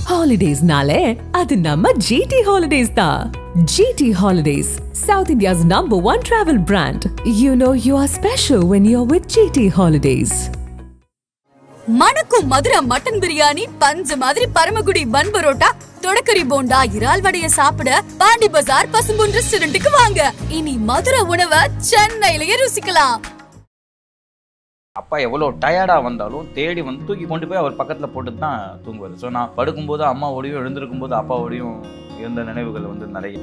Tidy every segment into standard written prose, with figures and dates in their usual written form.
Holidays-nale, adu namma GT Holidays da. GT Holidays, South India's #1 travel brand. You know you are special when you're with GT Holidays. மணக்கும் Madurai mutton biryani, பஞ்சு மாதிரி பரமக்குடி பன் பரோட்டா, தொடக்கரி போண்டா, இறால் வடைய சாப்பிட பாண்டி பஜார் பசும்பொன் ரெஸ்டாரண்ட்டுக்கு வாங்க. இனி மதுரை உணவை சென்னையிலேயே ருசிக்கலாம். அப்பா எவ்வளோ டயர்டாக வந்தாலும் தேடி வந்து தூக்கி கொண்டு போய் அவர் பக்கத்தில் போட்டு தான் தூங்குவார். ஸோ நான் படுக்கும்போது அம்மாவோடையும் எழுந்திருக்கும் போது அப்பாவோடையும் இருந்த நினைவுகள் வந்து நிறைய.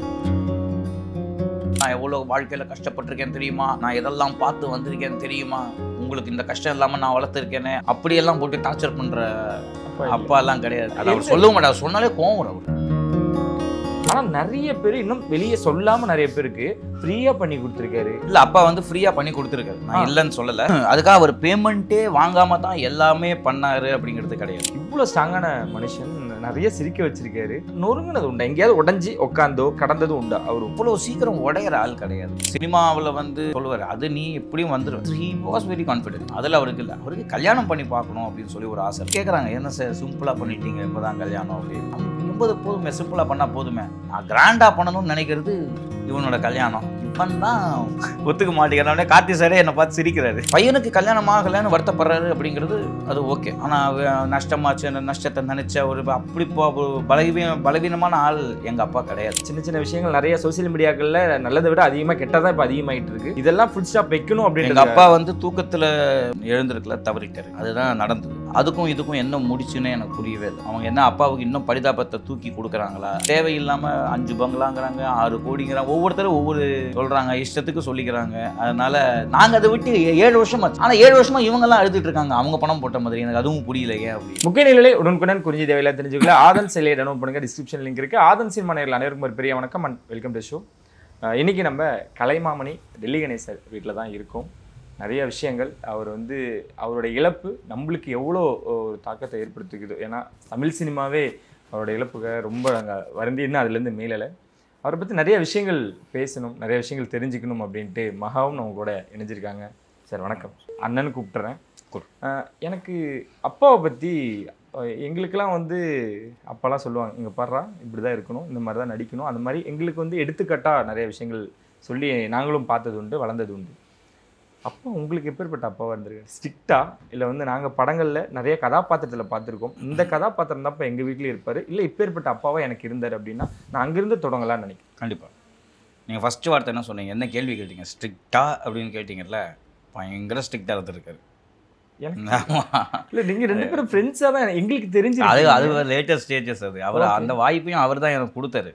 நான் எவ்வளோ வாழ்க்கையில் கஷ்டப்பட்டிருக்கேன் தெரியுமா, நான் எதெல்லாம் பார்த்து வந்திருக்கேன் தெரியுமா, உங்களுக்கு இந்த கஷ்டம் இல்லாமல் நான் வளர்த்துருக்கேனே, அப்படியெல்லாம் போட்டு டார்ச்சர் பண்ணுற அப்பா எல்லாம் கிடையாது. அது அவர் சொல்லவும் மாட்டார், சொன்னாலே கோவம் வரும் அவர். ஆனால் நிறைய பேர் இன்னும் வெளியே சொல்லாமல் நிறைய பேருக்கு ஃப்ரீயாக பண்ணி கொடுத்துருக்காரு. இல்லை, அப்பா வந்து ஃப்ரீயாக பண்ணி கொடுத்துருக்காரு, நான் இல்லைன்னு சொல்லலை. அதுக்காக அவர் பேமெண்ட்டே வாங்காம தான் எல்லாமே பண்ணாரு அப்படிங்கிறது கிடையாது. இவ்வளோ ஸ்ட்ராங்கான மனுஷன் நிறைய சிரிக்க வச்சிருக்காரு. நொறுங்கினது உண்டா, எங்கேயாவது உடஞ்சி உட்காந்தோ கடந்ததும் உண்டா? அவர் இவ்வளோ சீக்கிரம் உடையிற ஆள் கிடையாது. சினிமாவில் வந்து சொல்லுவார், அது நீ எப்படியும் வந்துடும். He was very confident. அதில் அவருக்கு இல்லை, அவருக்கு கல்யாணம் பண்ணி பார்க்கணும் அப்படின்னு சொல்லி ஒரு ஆசை. கேட்குறாங்க, என்ன சார் சிம்பிளாக பண்ணிட்டீங்க, இப்போதான் கல்யாணம் அப்படின்னு. 80 போதுமே, சிம்பிளாக பண்ணால் போதுமே. நான் கிராண்டாக பண்ணணும்னு நினைக்கிறது இவனோட கல்யாணம். இவன் தான் ஒத்துக்க மாட்டேங்கிறானே. கார்த்தி சாரே என்னை பார்த்து சிரிக்கிறாரு. பையனுக்கு கல்யாணம் ஆகலைன்னு வருத்தப்படுறாரு அப்படிங்கிறது அது ஓகே. ஆனால் நஷ்டமாச்சு, நஷ்டத்தை நினைச்ச ஒரு அப்படி பலவீனமான ஆள் எங்கள் அப்பா கிடையாது. சின்ன சின்ன விஷயங்கள் நிறைய சோசியல் மீடியாக்களில் நல்லதை விட அதிகமாக கெட்டதான் இப்போ அதிகமாகிட்டு இருக்கு. இதெல்லாம் ஃபுல் ஸ்டாப் வைக்கணும் அப்படின்னு. எங்கள் அப்பா வந்து தூக்கத்தில் எழுந்திருக்கல, தவறிட்டாரு. அதுதான் நடந்தது. அதுக்கும் இதுக்கும் என்ன முடிச்சுன்னு எனக்கு புரியவே இல்லை. அவங்க என்ன அப்பாவுக்கு இன்னும் பரிதாபத்தை தூக்கி கொடுக்குறாங்களா? தேவையில்லாமல் 5 பங்களாங்கிறாங்க, 6 கோடிங்கிறாங்க, ஒவ்வொருத்தரும் ஒவ்வொரு சொல்கிறாங்க, இஷ்டத்துக்கு சொல்லிக்கிறாங்க. அதனால நாங்கள் அதை விட்டு 7 வருஷம் ஆச்சு. ஆனால் 7 வருஷமா இவங்கெல்லாம் அழுதுட்டு இருக்காங்க, அவங்க பணம் போட்ட மாதிரி. எனக்கு அதுவும் புரியல ஏன் அப்படி. முக்கிய நிலை உடனுக்குடன் குறிஞ்சி தேவையில்லை தெரிஞ்சுக்கல. ஆதன் செயலியை டவுன்லோட் பண்ணுங்க, டிஸ்கிரிப்ஷன் லிங்க் இருக்கு. ஆதன் சினிமா நேயர்கள் அனைவருக்கும் ஒரு பெரிய வணக்கம் அண்ட் வெல்கம் டு ஷோ. இன்னைக்கு நம்ம கலைமாமணி டெல்லி கணேசர் வீட்டில் தான் இருக்கோம். நிறைய விஷயங்கள் அவர் வந்து அவருடைய இழப்பு நம்மளுக்கு எவ்வளோ ஒரு தாக்கத்தை ஏற்படுத்திக்குது. ஏன்னா தமிழ் சினிமாவே அவரோட இழப்புக்காக ரொம்ப நாங்கள் வருந்தின்னு அதுலேருந்து மேலலை. அவரை பற்றி நிறைய விஷயங்கள் பேசணும், நிறைய விஷயங்கள் தெரிஞ்சுக்கணும் அப்படின்ட்டு மகாவும் நம்ம கூட இணைஞ்சிருக்காங்க. சார் வணக்கம். அண்ணன் கூப்பிட்டுறேன். எனக்கு அப்பாவை பற்றி எங்களுக்கெல்லாம் வந்து அப்போல்லாம் சொல்லுவாங்க, இங்கே பாடுறா இப்படி தான் இருக்கணும், இந்த மாதிரி தான் நடிக்கணும், அந்த மாதிரி எங்களுக்கு வந்து எடுத்துக்காட்டாக நிறைய விஷயங்கள் சொல்லி நாங்களும் பார்த்தது உண்டு, வளர்ந்தது உண்டு. அப்போ உங்களுக்கு எப்பேற்பட்ட அப்பாவாக இருந்திருக்கு? ஸ்ட்ரிக்டா இல்லை வந்து நாங்கள் படங்களில் நிறைய கதாபாத்திரத்தில் பார்த்துருக்கோம், இந்த கதாபாத்திரம் தான் இப்போ எங்கள் வீட்டிலே இருப்பார், இல்லை இப்பேற்பட்ட அப்பாவாக எனக்கு இருந்தார் அப்படின்னா நான் அங்கேருந்து தொடங்கலான்னு நினைக்கிறேன். கண்டிப்பாக. நீங்கள் ஃபஸ்ட்டு வார்த்தை என்ன சொன்னீங்க, என்ன கேள்வி கேட்டீங்க? ஸ்ட்ரிக்டா அப்படின்னு கேட்டிங்கல்ல, பயங்கர ஸ்ட்ரிக்டாக இருந்திருக்காரு. இல்லை நீங்கள் 2 பேரும் ஃப்ரெண்ட்ஸாக தான் எங்களுக்கு தெரிஞ்சு. அது லேட்டஸ்ட் ஸ்டேஜஸ். அது அவர் அந்த வாய்ப்பையும் அவர் தான் எனக்கு கொடுத்தாரு.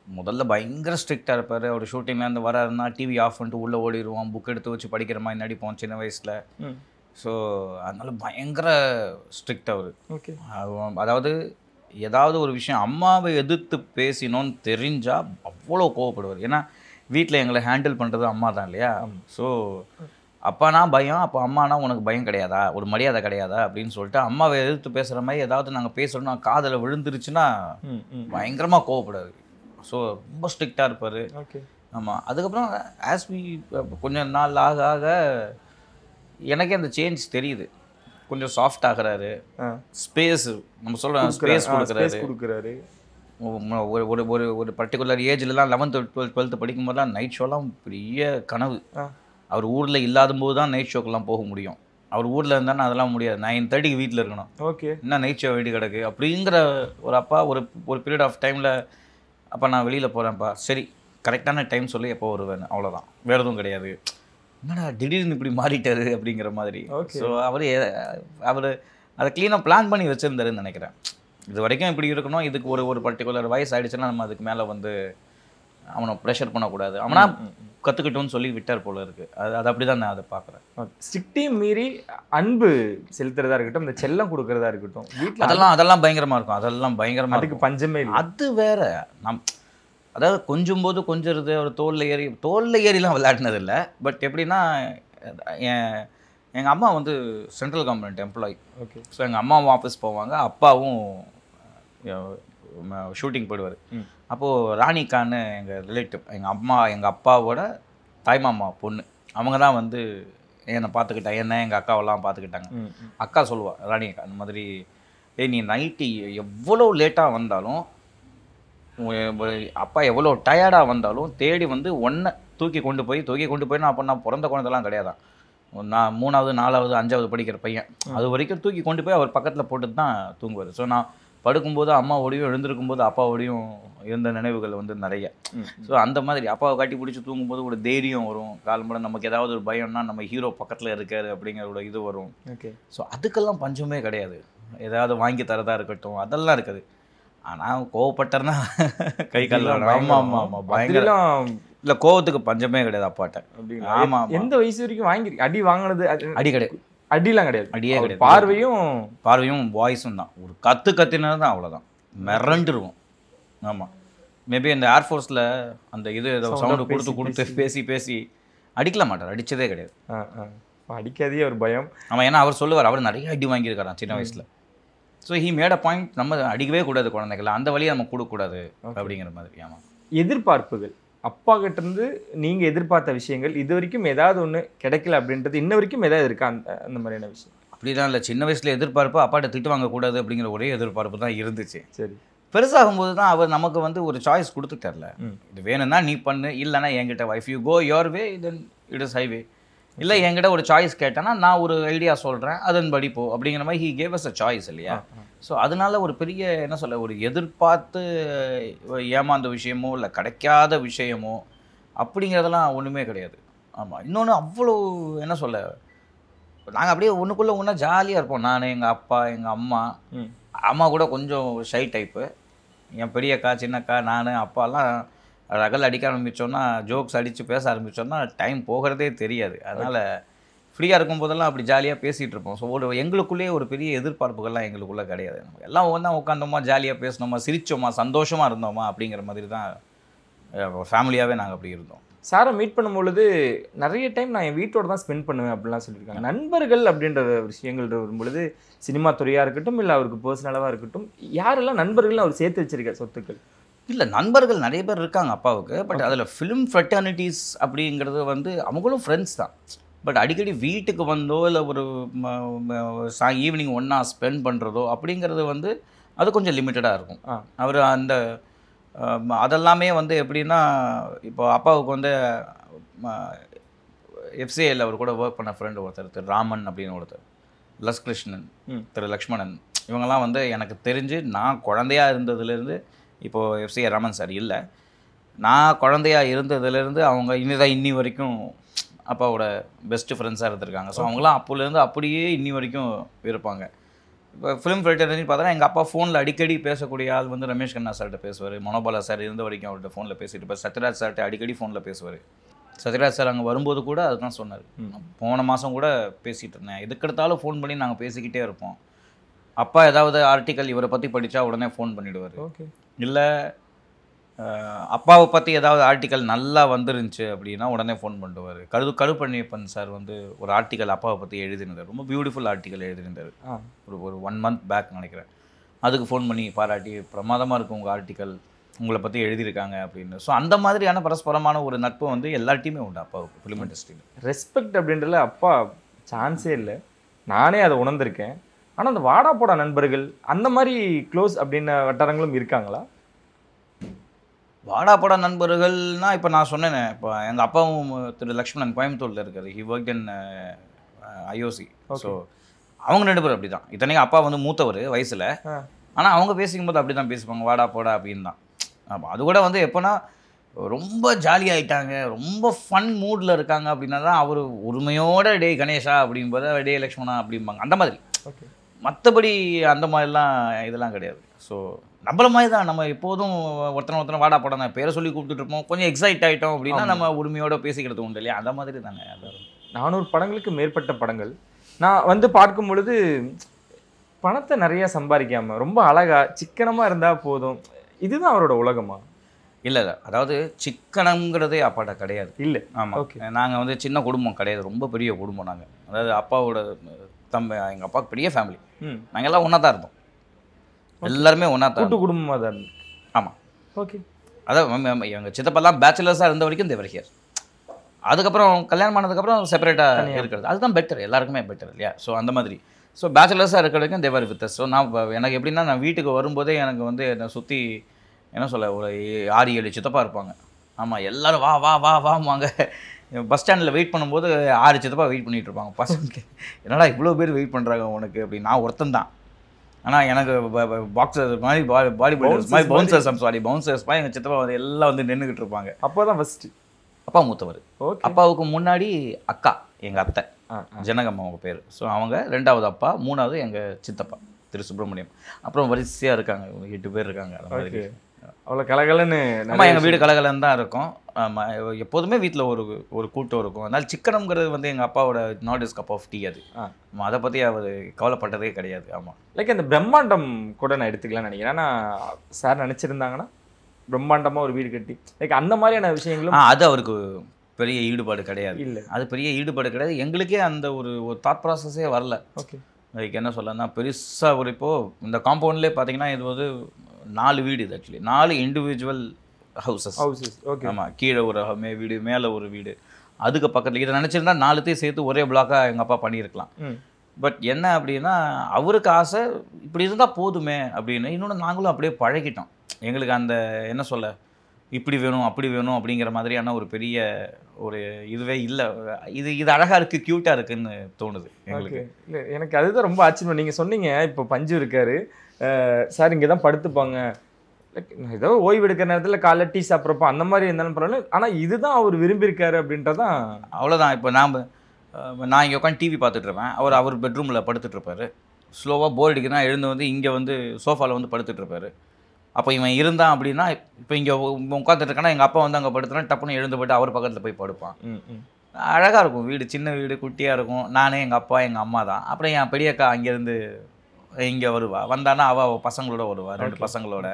முதல்ல பயங்கர ஸ்ட்ரிக்டாக இருப்பார். அவர் ஷூட்டிங்லேருந்து வராருன்னா டிவி ஆஃப் பண்ணிட்டு உள்ளே ஓடிடுவோம், புக் எடுத்து வச்சு படிக்கிற மாதிரி நடிப்போம் சின்ன வயசில். ஸோ அதனால பயங்கர ஸ்ட்ரிக்ட் அவர். ஓகே. அதாவது ஏதாவது ஒரு விஷயம் அம்மாவை எதிர்த்து பேசினோன்னு தெரிஞ்சால் அவ்வளோ கோவப்படுவார். ஏன்னா வீட்டில் எங்களை ஹேண்டில் பண்ணுறது அம்மா தான் இல்லையா. ஸோ அப்பானா பயம், அப்போ அம்மானா உனக்கு பயம் கிடையாதா, ஒரு மரியாதை கிடையாதா அப்படின்னு சொல்லிட்டு அம்மாவை எதிர்த்து பேசுகிற மாதிரி ஏதாவது நாங்கள் பேசுகிறோம்னா காதில் விழுந்துருச்சுன்னா பயங்கரமாக கோவப்படுவார். ஸோ ரொம்ப ஸ்ட்ரிக்டாக இருப்பார். ஓகே. ஆமாம். அதுக்கப்புறம் கொஞ்சம் நாள் ஆக ஆக எனக்கே அந்த சேஞ்ச் தெரியுது. கொஞ்சம் சாஃப்ட் ஆகிறாரு. ஸ்பேஸ் நம்ம சொல்கிறோம், ஸ்பேஸ் கொடுக்குறாரு. ஒரு ஒரு ஒரு பர்டிகுலர் ஏஜ்லலாம் 11th 12th படிக்கும்போதெல்லாம் நைட் ஷோலாம் பெரிய கனவு. அவர் ஊரில் இல்லாத போது தான் நைட் ஷோக்கெல்லாம் போக முடியும். அவர் ஊரில் இருந்தாலும் அதெல்லாம் முடியாது. 9:30 வீட்டில் இருக்கணும். ஓகே. என்ன நைட் ஷோ வேண்டி கிடக்கு அப்படிங்கிற ஒரு அப்பா ஒரு பீரியட் ஆஃப் டைமில், அப்போ நான் வெளியில் போகிறேன்ப்பா, சரி கரெக்டான டைம் சொல்லி எப்போ வருவேன், அவ்வளோதான், வேறு எதுவும் கிடையாது. என்னடா திடீர்னு இப்படி மாறிட்டாரு அப்படிங்கிற மாதிரி. ஸோ அவர் அதை க்ளீனாக பிளான் பண்ணி வச்சுருந்தாருன்னு நினைக்கிறேன். இது வரைக்கும் இப்படி இருக்கணும், இதுக்கு ஒரு பர்டிகுலர் வயசு ஆகிடுச்சுன்னா நம்ம அதுக்கு மேலே வந்து அவனை ப்ரெஷர் பண்ணக்கூடாது, அவனா கற்றுக்கிட்டோன்னு சொல்லி விட்டார் போல இருக்குது. அது அப்படி தான் நான் அதை பார்க்குறேன். ஸ்ட்ரிக்டையும் மீறி அன்பு செலுத்துறதா இருக்கட்டும், இந்த செல்லம் கொடுக்குறதா இருக்கட்டும், வீட்டில் அதெல்லாம் பயங்கரமாக இருக்கும். அதெல்லாம் பயங்கரமாக, அதுக்கு பஞ்சமே இல்லை. அது வேற. அதாவது கொஞ்சம் போது கொஞ்சிறது, அவர் தோளில் ஏறிலாம் விளையாடினதில்லை. பட் எப்படின்னா, எங்கள் அம்மா வந்து central government employee. Okay. So எங்கள் அம்மாவும் ஆஃபீஸ் போவாங்க, அப்பாவும் ஷூட்டிங் போயிடுவார். அப்போது ராணிக்கான்னு எங்கள் ரிலேட்டிவ், எங்கள் அப்பாவோட தாய்மாமா பொண்ணு, அவங்க தான் வந்து என்னை பார்த்துக்கிட்டாங்க, எங்கள் அக்காவெல்லாம் பார்த்துக்கிட்டாங்க. அக்கா சொல்லுவாள், ராணி அக்கா, அந்த மாதிரி நீ நைட்டு எவ்வளோ லேட்டாக வந்தாலும் அப்பா எவ்வளோ டயர்டாக வந்தாலும் தேடி வந்து ஒன்றை தூக்கி கொண்டு போய் அப்போ நான் பிறந்த குழந்தைலாம் கிடையாதான். நான் 3வது 4வது 5வது படிக்கிற பையன். அது வரைக்கும் தூக்கி கொண்டு போய் அவர் பக்கத்தில் போட்டு தான் தூங்குவார். ஸோ நான் படுக்கும்போது அம்மாவோடையும் எழுந்திருக்கும்போது அப்பாவோடையும் இருந்த நினைவுகள் வந்து நிறைய. ஸோ அந்த மாதிரி அப்பாவை கட்டி பிடிச்சி தூங்கும்போது ஒரு தைரியம் வரும். காலம்பட நமக்கு ஏதாவது ஒரு பயம்னா நம்ம ஹீரோ பக்கத்தில் இருக்காரு அப்படிங்கிற இது வரும். ஓகே. ஸோ அதுக்கெல்லாம் பஞ்சமே கிடையாது. ஏதாவது வாங்கி தரதா இருக்கட்டும் அதெல்லாம் இருக்குது. ஆனால் கோவப்பட்டேன்னா கை கால் ஆமாம் ஆமாம் ஆமாம் பயங்கரம். இல்லை கோவத்துக்கு பஞ்சமே கிடையாது அப்பாட்ட. ஆமாம். எந்த வயசு வரைக்கும் வாங்கி அடி வாங்கினது? அடி கிடையாது, அடிலாம் கிடையாது, அடியே கிடையாது. பார்வையும் வாய்ஸும் தான். ஒரு கத்தினது தான், அவ்வளோதான். மிரண்டுருவோம். ஆமாம். மேபி இந்த ஏர்ஃபோர்ஸில் அந்த இது சவுண்டு கொடுத்து பேசி அடிக்கல மாட்டார். அடித்ததே கிடையாது. அடிக்காதே ஒரு பயம். ஆமாம். ஏன்னா அவர் சொல்லுவார் அவர் நிறைய அடி வாங்கியிருக்காராம் சின்ன வயசில். So he made a point, நம்ம அடிக்கவே கூடாது குழந்தைகளை, அந்த வழியை நம்ம கொடுக்கக்கூடாது அப்படிங்கிற மாதிரி. ஆமாம். எதிர்பார்ப்புகள் அப்பா கிட்ட இருந்து நீங்கள் எதிர்பார்த்த விஷயங்கள் இது வரைக்கும் ஏதாவது ஒன்று கிடைக்கல அப்படின்றது இன்ன வரைக்கும் ஏதாவது இருக்கா? அந்த மாதிரியான விஷயம் அப்படிதான் இல்லை. சின்ன வயசில் எதிர்பார்ப்பு அப்பாட்ட திட்டு வாங்கக்கூடாது அப்படிங்கிற ஒரே எதிர்பார்ப்பு தான் இருந்துச்சு. சரி. பெருசாகும்போது தான் அவர் நமக்கு வந்து ஒரு சாய்ஸ் கொடுத்துட்டார்ல. இது வேணும்னா நீ பண்ணு, இல்லைனா என்கிட்ட if you go your way then it is highway. இல்லை என்கிட்ட ஒரு சாய்ஸ் கேட்டேன்னா நான் ஒரு ஐடியா சொல்கிறேன் அதன்படி போ அப்படிங்கிற மாதிரி he gave us a choice இல்லையா. ஸோ அதனால ஒரு பெரிய என்ன சொல்ல ஒரு எதிர்பார்த்து ஏமாந்த விஷயமோ இல்லை கிடைக்காத விஷயமோ அப்படிங்கிறதெல்லாம் ஒன்றுமே கிடையாது. ஆமாம். இன்னொன்று அவ்வளோ என்ன சொல்ல நாங்கள் அப்படியே ஒன்றுக்குள்ளே ஒன்றா ஜாலியாக இருப்போம். நான் எங்கள் அப்பா எங்கள் அம்மா கூட கொஞ்சம் ஷை டைப்பு. என் பெரியக்கா சின்னக்கா நான் அப்பாலாம் ரகல் அடிக்க ஆரம்பித்தோன்னா ஜோக்ஸ் அடித்து பேச ஆரம்பித்தோன்னா டைம் போகிறதே தெரியாது. அதனால் ஃப்ரீயாக இருக்கும்போதெல்லாம் அப்படி ஜாலியாக பேசிகிட்டு இருப்போம். ஸோ எங்களுக்குள்ளேயே ஒரு பெரிய எதிர்பார்ப்புகள்லாம் எங்களுக்குள்ளே கிடையாது. நம்ம எல்லாம் ஒன்றா உட்காந்தோமா ஜாலியாக பேசினோமா சிரித்தோமா சந்தோஷமாக இருந்தோமா அப்படிங்கிற மாதிரி தான் ஃபேமிலியாகவே நாங்கள் அப்படி இருந்தோம். சாரை மீட் பண்ணும்பொழுது நிறைய டைம் நான் என் வீட்டோட தான் ஸ்பெண்ட் பண்ணுவேன் அப்படிலாம் சொல்லியிருக்காங்க. நண்பர்கள் அப்படின்ற விஷயங்கள் வரும்பொழுது சினிமா துறையாக இருக்கட்டும் இல்லை அவருக்கு பர்சனலாக இருக்கட்டும் யாரெல்லாம் நண்பர்கள் அவர் சேர்த்து வச்சிருக்க சொத்துக்கள்? இல்லை நண்பர்கள் நிறைய பேர் இருக்காங்க அப்பாவுக்கு. பட் அதில் ஃபிலிம் ஃப்ரெட்டர்னிட்டிஸ் அப்படிங்கிறது வந்து அவங்களும் ஃப்ரெண்ட்ஸ் தான். பட் அடிக்கடி வீட்டுக்கு வந்தோ இல்லை ஒரு ஈவினிங் ஒன்றா ஸ்பெண்ட் பண்ணுறதோ அப்படிங்கிறது வந்து அது கொஞ்சம் லிமிட்டடாக இருக்கும். அவர் அந்த அதெல்லாமே வந்து எப்படின்னா இப்போ அப்பாவுக்கு வந்து எஃப்சிஐயில் அவர் கூட ஒர்க் பண்ண ஃப்ரெண்டு ஒருத்தர் திரு ராமன் அப்படின்னு ஒருத்தர், லக்ஷ்கிருஷ்ணன், திரு லக்ஷ்மணன், இவங்கெல்லாம் வந்து எனக்கு தெரிஞ்சு நான் குழந்தையாக இருந்ததுலேருந்து இப்போது எஃப்சிஐ ராமன் சார் இல்லை, நான் குழந்தையாக இருந்ததுலேருந்து அவங்க இன்னி வரைக்கும் அப்பாவோட பெஸ்ட்டு ஃப்ரெண்ட்ஸாக இருந்திருக்காங்க. ஸோ அவங்களாம் அப்போலேருந்து அப்படியே இன்னி வரைக்கும் இருப்பாங்க. இப்போ ஃபிலிம் ஃப்ரெட்டர்னி பார்த்தோன்னா எங்கள் அப்பா ஃபோனில் அடிக்கடி பேசக்கூடிய ஆள் வந்து ரமேஷ் கண்ணா சார்கிட்ட பேசுவார். மனோபாலா சார் இருந்த வரைக்கும் அவர்கிட்ட ஃபோனில் பேசிட்டு இருப்பார். சத்யராஜ் சார்கிட்ட அடிக்கடி ஃபோனில் பேசுவார். சத்யராஜ் சார் அங்கே வரும்போது கூட அதுதான் சொன்னார். போன மாதம் கூட பேசிகிட்டு இருந்தேன், எதுக்கெடுத்தாலும் ஃபோன் பண்ணி நாங்கள் பேசிக்கிட்டே இருப்போம். அப்பா ஏதாவது ஆர்டிக்கல் இவரை பற்றி படித்தா உடனே ஃபோன் பண்ணிவிடுவார். ஓகே. இல்லை அப்பாவை பற்றி ஏதாவது ஆர்டிக்கல் நல்லா வந்துருந்துச்சு அப்படின்னா உடனே ஃபோன் பண்ணுவார். கருப்பண்ணியப்பன் சார் வந்து ஒரு ஆர்டிக்கல் அப்பாவை பற்றி எழுதியிருந்தார். ரொம்ப பியூட்டிஃபுல் ஆர்டிக்கல் எழுதியிருந்தார். ஒரு 1 month பேக் நினைக்கிறேன். அதுக்கு ஃபோன் பண்ணி பாராட்டி பிரமாதமாக இருக்கும் உங்கள் ஆர்டிக்கல், உங்களை பற்றி எழுதியிருக்காங்க அப்படின்னு. ஸோ அந்த மாதிரியான பரஸ்பரமான ஒரு நட்பு வந்து எல்லார்ட்டையுமே உண்டு அப்பாவுக்கு ஃபிலிம் இண்டஸ்ட்ரியில். ரெஸ்பெக்ட் அப்படின்றதுல அப்பா சான்ஸே இல்லை, நானே அதை உணர்ந்திருக்கேன். ஆனால் அந்த வாடா போடா நண்பர்கள் அந்த மாதிரி க்ளோஸ் அப்படின்ன வட்டாரங்களும் இருக்காங்களா? வாடாப்படா நண்பர்கள்னால் இப்போ நான் சொன்னேனே, இப்போ எங்கள் அப்பாவும் திரு லக்ஷ்மணன் கோயம்புத்தூரில் இருக்காரு. He work in IOC. So அவங்க 2 பேரும் அப்படி தான். இத்தனைக்கும் அப்பா வந்து மூத்தவர் வயசில், ஆனால் அவங்க பேசிக்கும்போது அப்படி தான் பேசிப்பாங்க, வாடா போடா அப்படின்னு தான். ஆமாம். அது கூட வந்து எப்போனா ரொம்ப ஜாலியாகிட்டாங்க, ரொம்ப ஃபன் மூடில் இருக்காங்க அப்படின்னா தான் அவர் உரிமையோட டே கணேஷா அப்படிங்கும்போது டே லக்ஷ்மணா அப்படிம்பாங்க, அந்த மாதிரி. ஓகே. மற்றபடி அந்த மாதிரிலாம் இதெல்லாம் கிடையாது. ஸோ நம்மள மாதிரி தான் நம்ம எப்போதும் ஒருத்தனை வாடா போட பேரை சொல்லி கூப்பிட்டுட்டு இருப்போம். கொஞ்சம் எக்ஸைட் ஆகிட்டோம் அப்படின்னா நம்ம உரிமையோட பேசிக்கிறது உண்டு இல்லையா, அந்த மாதிரி தானே. 400 படங்களுக்கு மேற்பட்ட படங்கள் நான் வந்து பார்க்கும் பொழுது பணத்தை நிறையா சம்பாதிக்காம ரொம்ப அழகா சிக்கனமாக இருந்தால் போதும், இதுதான் அவரோட உலகமா? இல்லை அதாவது சிக்கனங்கிறதே அப்பாட்ட கிடையாது. இல்லை. ஆமாம். ஓகே. நாங்கள் வந்து சின்ன குடும்பம் கிடையாது, ரொம்ப பெரிய குடும்பம். நாங்கள் அதாவது அப்பாவோட எங்கள் அப்பாவுக்கு பெரிய ஃபேமிலி. நாங்கள் எல்லாம் ஒன்றா தான் இருந்தோம், எல்லாருமே ஒன்றா தான். கூட்டு குடும்பமாக தான். ஆமாம். ஓகே. அதான் எங்கள் சித்தப்பெல்லாம் பேச்சுலர்ஸாக இருந்த வரைக்கும் தேவர் ஹியர். அதுக்கப்புறம் கல்யாணம் ஆனதுக்கப்புறம் செப்பரேட்டாக இருக்கிறது அதுதான் பெட்டர், எல்லாருக்குமே பெட்டர் இல்லையா. ஸோ அந்த மாதிரி ஸோ பேச்சுலர்ஸாக இருக்கிற வரைக்கும் தேவர் வித் ஸோ நான் எனக்கு எப்படின்னா நான் வீட்டுக்கு வரும்போதே எனக்கு வந்து என்னை சுற்றி என்ன சொல்ல ஒரு 6-7 சித்தப்பா இருப்பாங்க. ஆமாம், எல்லோரும் வா வா வா வாங்க. பஸ் ஸ்டாண்டில் வெயிட் பண்ணும்போது 6 சித்தப்பா வெயிட் பண்ணிகிட்டு இருப்பாங்க. பசங்க என்னடா இவ்வளோ பேர் வெயிட் பண்ணுறாங்க உனக்கு அப்படின்னு. நான் ஒருத்தன் தான். ஆனால் எனக்கு பாக்ஸர்ஸ் மாதிரி பாடி பில்டர்ஸ் மாதிரி பவுன்சர்ஸ் மாதிரி எங்கள் சித்தப்பா வந்து எல்லாம் வந்து நின்றுக்கிட்டு இருப்பாங்க. அப்போ தான் ஃபஸ்ட்டு அப்பா மூத்தவர். அப்பாவுக்கு முன்னாடி அக்கா எங்கள் அத்தை ஜனகம்மா அவங்க பேர். ஸோ அவங்க 2வது அப்பா, 3வது எங்கள் சித்தப்பா திரு சுப்பிரமணியம். அப்புறம் வரிசையாக இருக்காங்க, 8 பேர் இருக்காங்க. அந்த மாதிரி அவ்வளோ கலகலன்னு. நம்ம எங்கள் வீடு கலகலன்னு தான் இருக்கும். ஆமாம், எப்போதுமே வீட்டில் ஒரு கூட்டம் இருக்கும். அதனால் சிக்கனம்ங்கிறது வந்து எங்கள் அப்பாவோட not his cup of tea. அது அதை பற்றி அவர் கவலைப்பட்டதே கிடையாது. ஆமாம், லைக் அந்த பிரம்மாண்டம் கூட நான் எடுத்துக்கலாம்னு நினைக்கிறேன். ஏன்னா சார் நினச்சிருந்தாங்கன்னா பிரம்மாண்டமாக ஒரு வீடு கட்டி லைக் அந்த மாதிரியான விஷயங்களும் அது அவருக்கு பெரிய ஈடுபாடு கிடையாது. இல்லை, அது பெரிய ஈடுபாடு கிடையாது. எங்களுக்கே அந்த ஒரு தாட் ப்ராசஸே வரல. ஓகே, லைக் என்ன சொல்லனா பெருசாக ஒரு இப்போது இந்த காம்பவுண்ட்லேயே பார்த்தீங்கன்னா இது வந்து 4 வீடு. இது ஆக்சுவலி 4 இண்டிவிஜுவல் ஹவுசஸ். ஓகே, ஆமாம், கீழே ஒரு வீடு, மேலே ஒரு வீடு, அதுக்கு பக்கத்தில். இதை நினச்சிருந்தா 4த்தையும் சேர்த்து ஒரே பிளாக்காக எங்கள் அப்பா பண்ணியிருக்கலாம். பட் என்ன அப்படின்னா அவருக்கு ஆசை இப்படி இருந்தால் போதுமே அப்படின்னு. இன்னொன்று நாங்களும் அப்படியே பழகிட்டோம். எங்களுக்கு அந்த என்ன சொல்ல இப்படி வேணும் அப்படி வேணும் அப்படிங்கிற மாதிரியான ஒரு பெரிய ஒரு இதுவே இல்லை. இது அழகாக இருக்குது, க்யூட்டாக இருக்குதுன்னு தோணுது எங்களுக்கு. இல்லை, எனக்கு அதுதான் ரொம்ப ஆச்சரியம். நீங்கள் சொன்னீங்க இப்போ பஞ்சு இருக்காரு சார், இங்கே தான் படுத்துப்பாங்க, லைக் ஏதோ ஓய்வு எடுக்கிற நேரத்தில் காலைல டீ சாப்பிட்றப்போ அந்த மாதிரி இருந்தாலும் பரவாயில்ல, ஆனால் இதுதான் அவர் விரும்பியிருக்காரு அப்படின்றதான். அவ்வளோதான். இப்போ நான் இங்கே உட்காந்து டிவி பார்த்துட்ருப்பேன், அவர் பெட்ரூமில் படுத்துட்ருப்பார். ஸ்லோவாக போர் அடிக்குதுன்னா எழுந்து வந்து இங்கே வந்து சோஃபாவில் வந்து படுத்துட்ருப்பார். அப்போ இவன் இருந்தான் அப்படின்னா இப்போ இங்கே உட்காந்துட்ருக்கானா எங்கள் அப்பா வந்து அங்கே படுத்துனா டப்புன்னு எழுந்து போய்ட்டு அவர் பக்கத்தில் போய் படுப்பான். அழகாக இருக்கும் வீடு, சின்ன வீடு, குட்டியாக இருக்கும். நானே எங்கள் அப்பா எங்கள் அம்மா தான். அப்புறம் என் பெரியக்கா அங்கேருந்து இங்கே வந்தானா அவள் பசங்களோட வருவா, 2 பசங்களோட.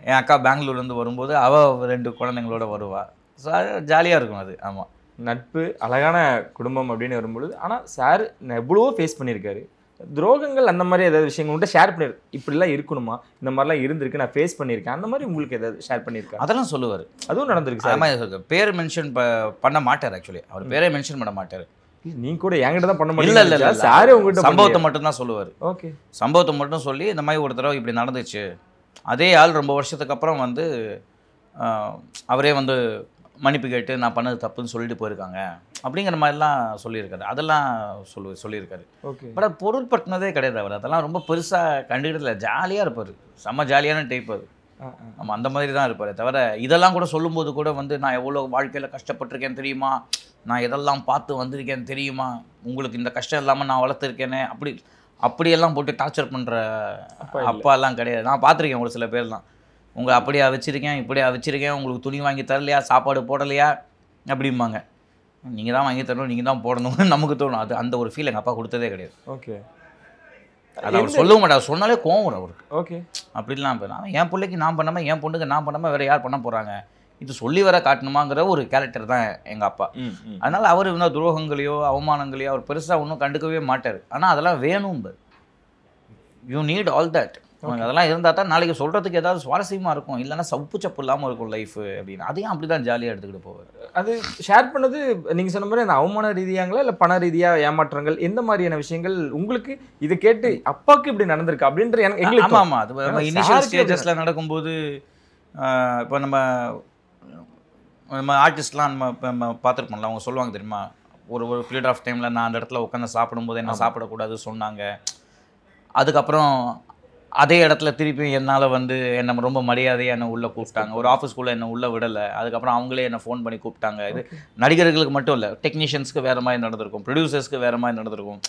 என் அக்கா பெங்களூர்லேருந்து வரும்போது அவள் 2 குழந்தைங்களோட வருவா. ஸோ ஜாலியாக இருக்கும் அது. ஆமாம், நட்பு, அழகான குடும்பம் அப்படின்னு வரும்பொழுது. ஆனால் சார் எவ்வளவோ ஃபேஸ் பண்ணியிருக்காரு, துரோகங்கள் அந்த மாதிரி ஏதாவது விஷயங்கள் உங்கள்கிட்ட ஷேர் பண்ணியிருக்கு, இப்படிலாம் இருக்கணுமா, இந்த மாதிரிலாம் இருந்திருக்கு, நான் ஃபேஸ் பண்ணியிருக்கேன், அந்த மாதிரி உங்களுக்கு ஏதாவது ஷேர் பண்ணியிருக்கேன்? அதெல்லாம் சொல்லுவார். அதுவும் நடந்திருக்கு சார். ஆமாம், பேர் மென்ஷன் பண்ண மாட்டார். ஆக்சுவலி அவர் பேரே மென்ஷன் பண்ண மாட்டார். நீங்க கூட என்கிட்ட தான் பண்ண மாட்டீங்க. இல்லை, சாரே உங்ககிட்ட சம்பவத்தை மட்டும் தான் சொல்லுவார். ஓகே, சம்பவத்தை மட்டும் சொல்லி இந்த மாதிரி ஒரு தடவை இப்படி நடந்துச்சு, அதே ஆள் ரொம்ப வருஷத்துக்கு அப்புறம் வந்து அவரே வந்து மன்னிப்பு கேட்டு நான் பண்ணது தப்புன்னு சொல்லிட்டு போயிருக்காங்க அப்படிங்கிற மாதிரிலாம் சொல்லியிருக்காரு. அதெல்லாம் சொல்லியிருக்காரு. ஓகே, பட் அது பொருள் பட்டினதே கிடையாது. அவர் அதெல்லாம் ரொம்ப பெருசாக கண்டுக்கிட்டதில்ல. ஜாலியாக இருப்பார், செம்ம ஜாலியான டைப் அது. நம்ம அந்த மாதிரி தான் இருப்பார். தவிர இதெல்லாம் கூட சொல்லும்போது கூட வந்து நான் எவ்வளோ வாழ்க்கையில் கஷ்டப்பட்டிருக்கேன் தெரியுமா, நான் எதெல்லாம் பார்த்து வந்திருக்கேன் தெரியுமா, உங்களுக்கு இந்த கஷ்டம் இல்லாமல் நான் வளர்த்துருக்கேனே, அப்படியெல்லாம் போட்டு டார்ச்சர் பண்ணுற அப்பாலாம் கிடையாது. நான் பார்த்துருக்கேன் ஒரு சில பேர்லாம், உங்களை அப்படியா வச்சுருக்கேன், இப்படியா வச்சுருக்கேன், உங்களுக்கு துணி வாங்கி தரலையா, சாப்பாடு போடலையா அப்படிம்பாங்க. நீங்கள் தான் வாங்கி தரணும், நீங்கள் தான் போடணும்னு நமக்கு தோணும். அது அந்த ஒரு ஃபீல் எங்கள் அப்பா கொடுத்ததே கிடையாது. ஓகே, அது அவர் சொல்லவும் மாட்டார். சொன்னாலே கோவம் வரும் அவருக்கு. ஓகே, அப்படிலாம் போயிடும். என் பிள்ளைக்கு நான் பண்ணாமல் என் பொண்ணுக்கு நான் பண்ணாமல் வேறு யார் பண்ண போகிறாங்க, இது சொல்லி வர காட்டணுமாங்கிற ஒரு கேரக்டர் தான் எங்கள் அப்பா. அதனால் அவர் இன்னும் துரோகங்களையோ அவமானங்களையோ அவர் பெருசாக ஒன்றும் கண்டுக்கவே மாட்டார். ஆனால் அதெல்லாம் வேணும், யூ நீட் ஆல் தட். அதெல்லாம் இருந்தால் தான் நாளைக்கு சொல்கிறதுக்கு ஏதாவது சுவாரஸ்யமாக இருக்கும், இல்லைன்னா சப்பு சப்பு இல்லாமல் இருக்கும் லைஃப் அப்படின்னு. அதையும் அப்படி தான் ஜாலியாக எடுத்துக்கிட்டு போவார். அது ஷேர் பண்ணது நீங்கள் சொன்ன மாதிரி அந்த அவமான ரீதியாங்களா இல்லை பண ரீதியாக ஏமாற்றங்கள் எந்த மாதிரியான விஷயங்கள் உங்களுக்கு இதை கேட்டு அப்பாவுக்கு இப்படி நடந்திருக்கு அப்படின்ற எங்களுக்கு? ஆமாம் ஆமாம், அது இனிஷியல் ஸ்டேஜஸில் நடக்கும்போது இப்போ நம்ம ஆர்டிஸ்ட்லாம் நம்ம பார்த்துருப்போம்ல, அவங்க சொல்லுவாங்க தெரியுமா, ஒரு பீரியட் ஆஃப் டைமில் நான் அந்த இடத்துல உட்காந்து சாப்பிடும்போது என்ன சாப்பிடக்கூடாது சொன்னாங்க. அதுக்கப்புறம் அதே இடத்துல திருப்பி என்னால் வந்து என்னை ரொம்ப மரியாதையாக என்னை உள்ளே கூப்பிட்டாங்க. ஒரு ஆஃபீஸ்க்குள்ளே என்னை உள்ளே விடலை. அதுக்கப்புறம் அவங்களே என்னை ஃபோன் பண்ணி கூப்பிட்டாங்க. இது நடிகர்களுக்கு மட்டும் இல்லை, டெக்னீஷியன்ஸ்க்கு வேறு மாதிரி நடந்திருக்கும், ப்ரொடியூசர்ஸ்க்கு வேறு மாதிரி நடந்திருக்கும்.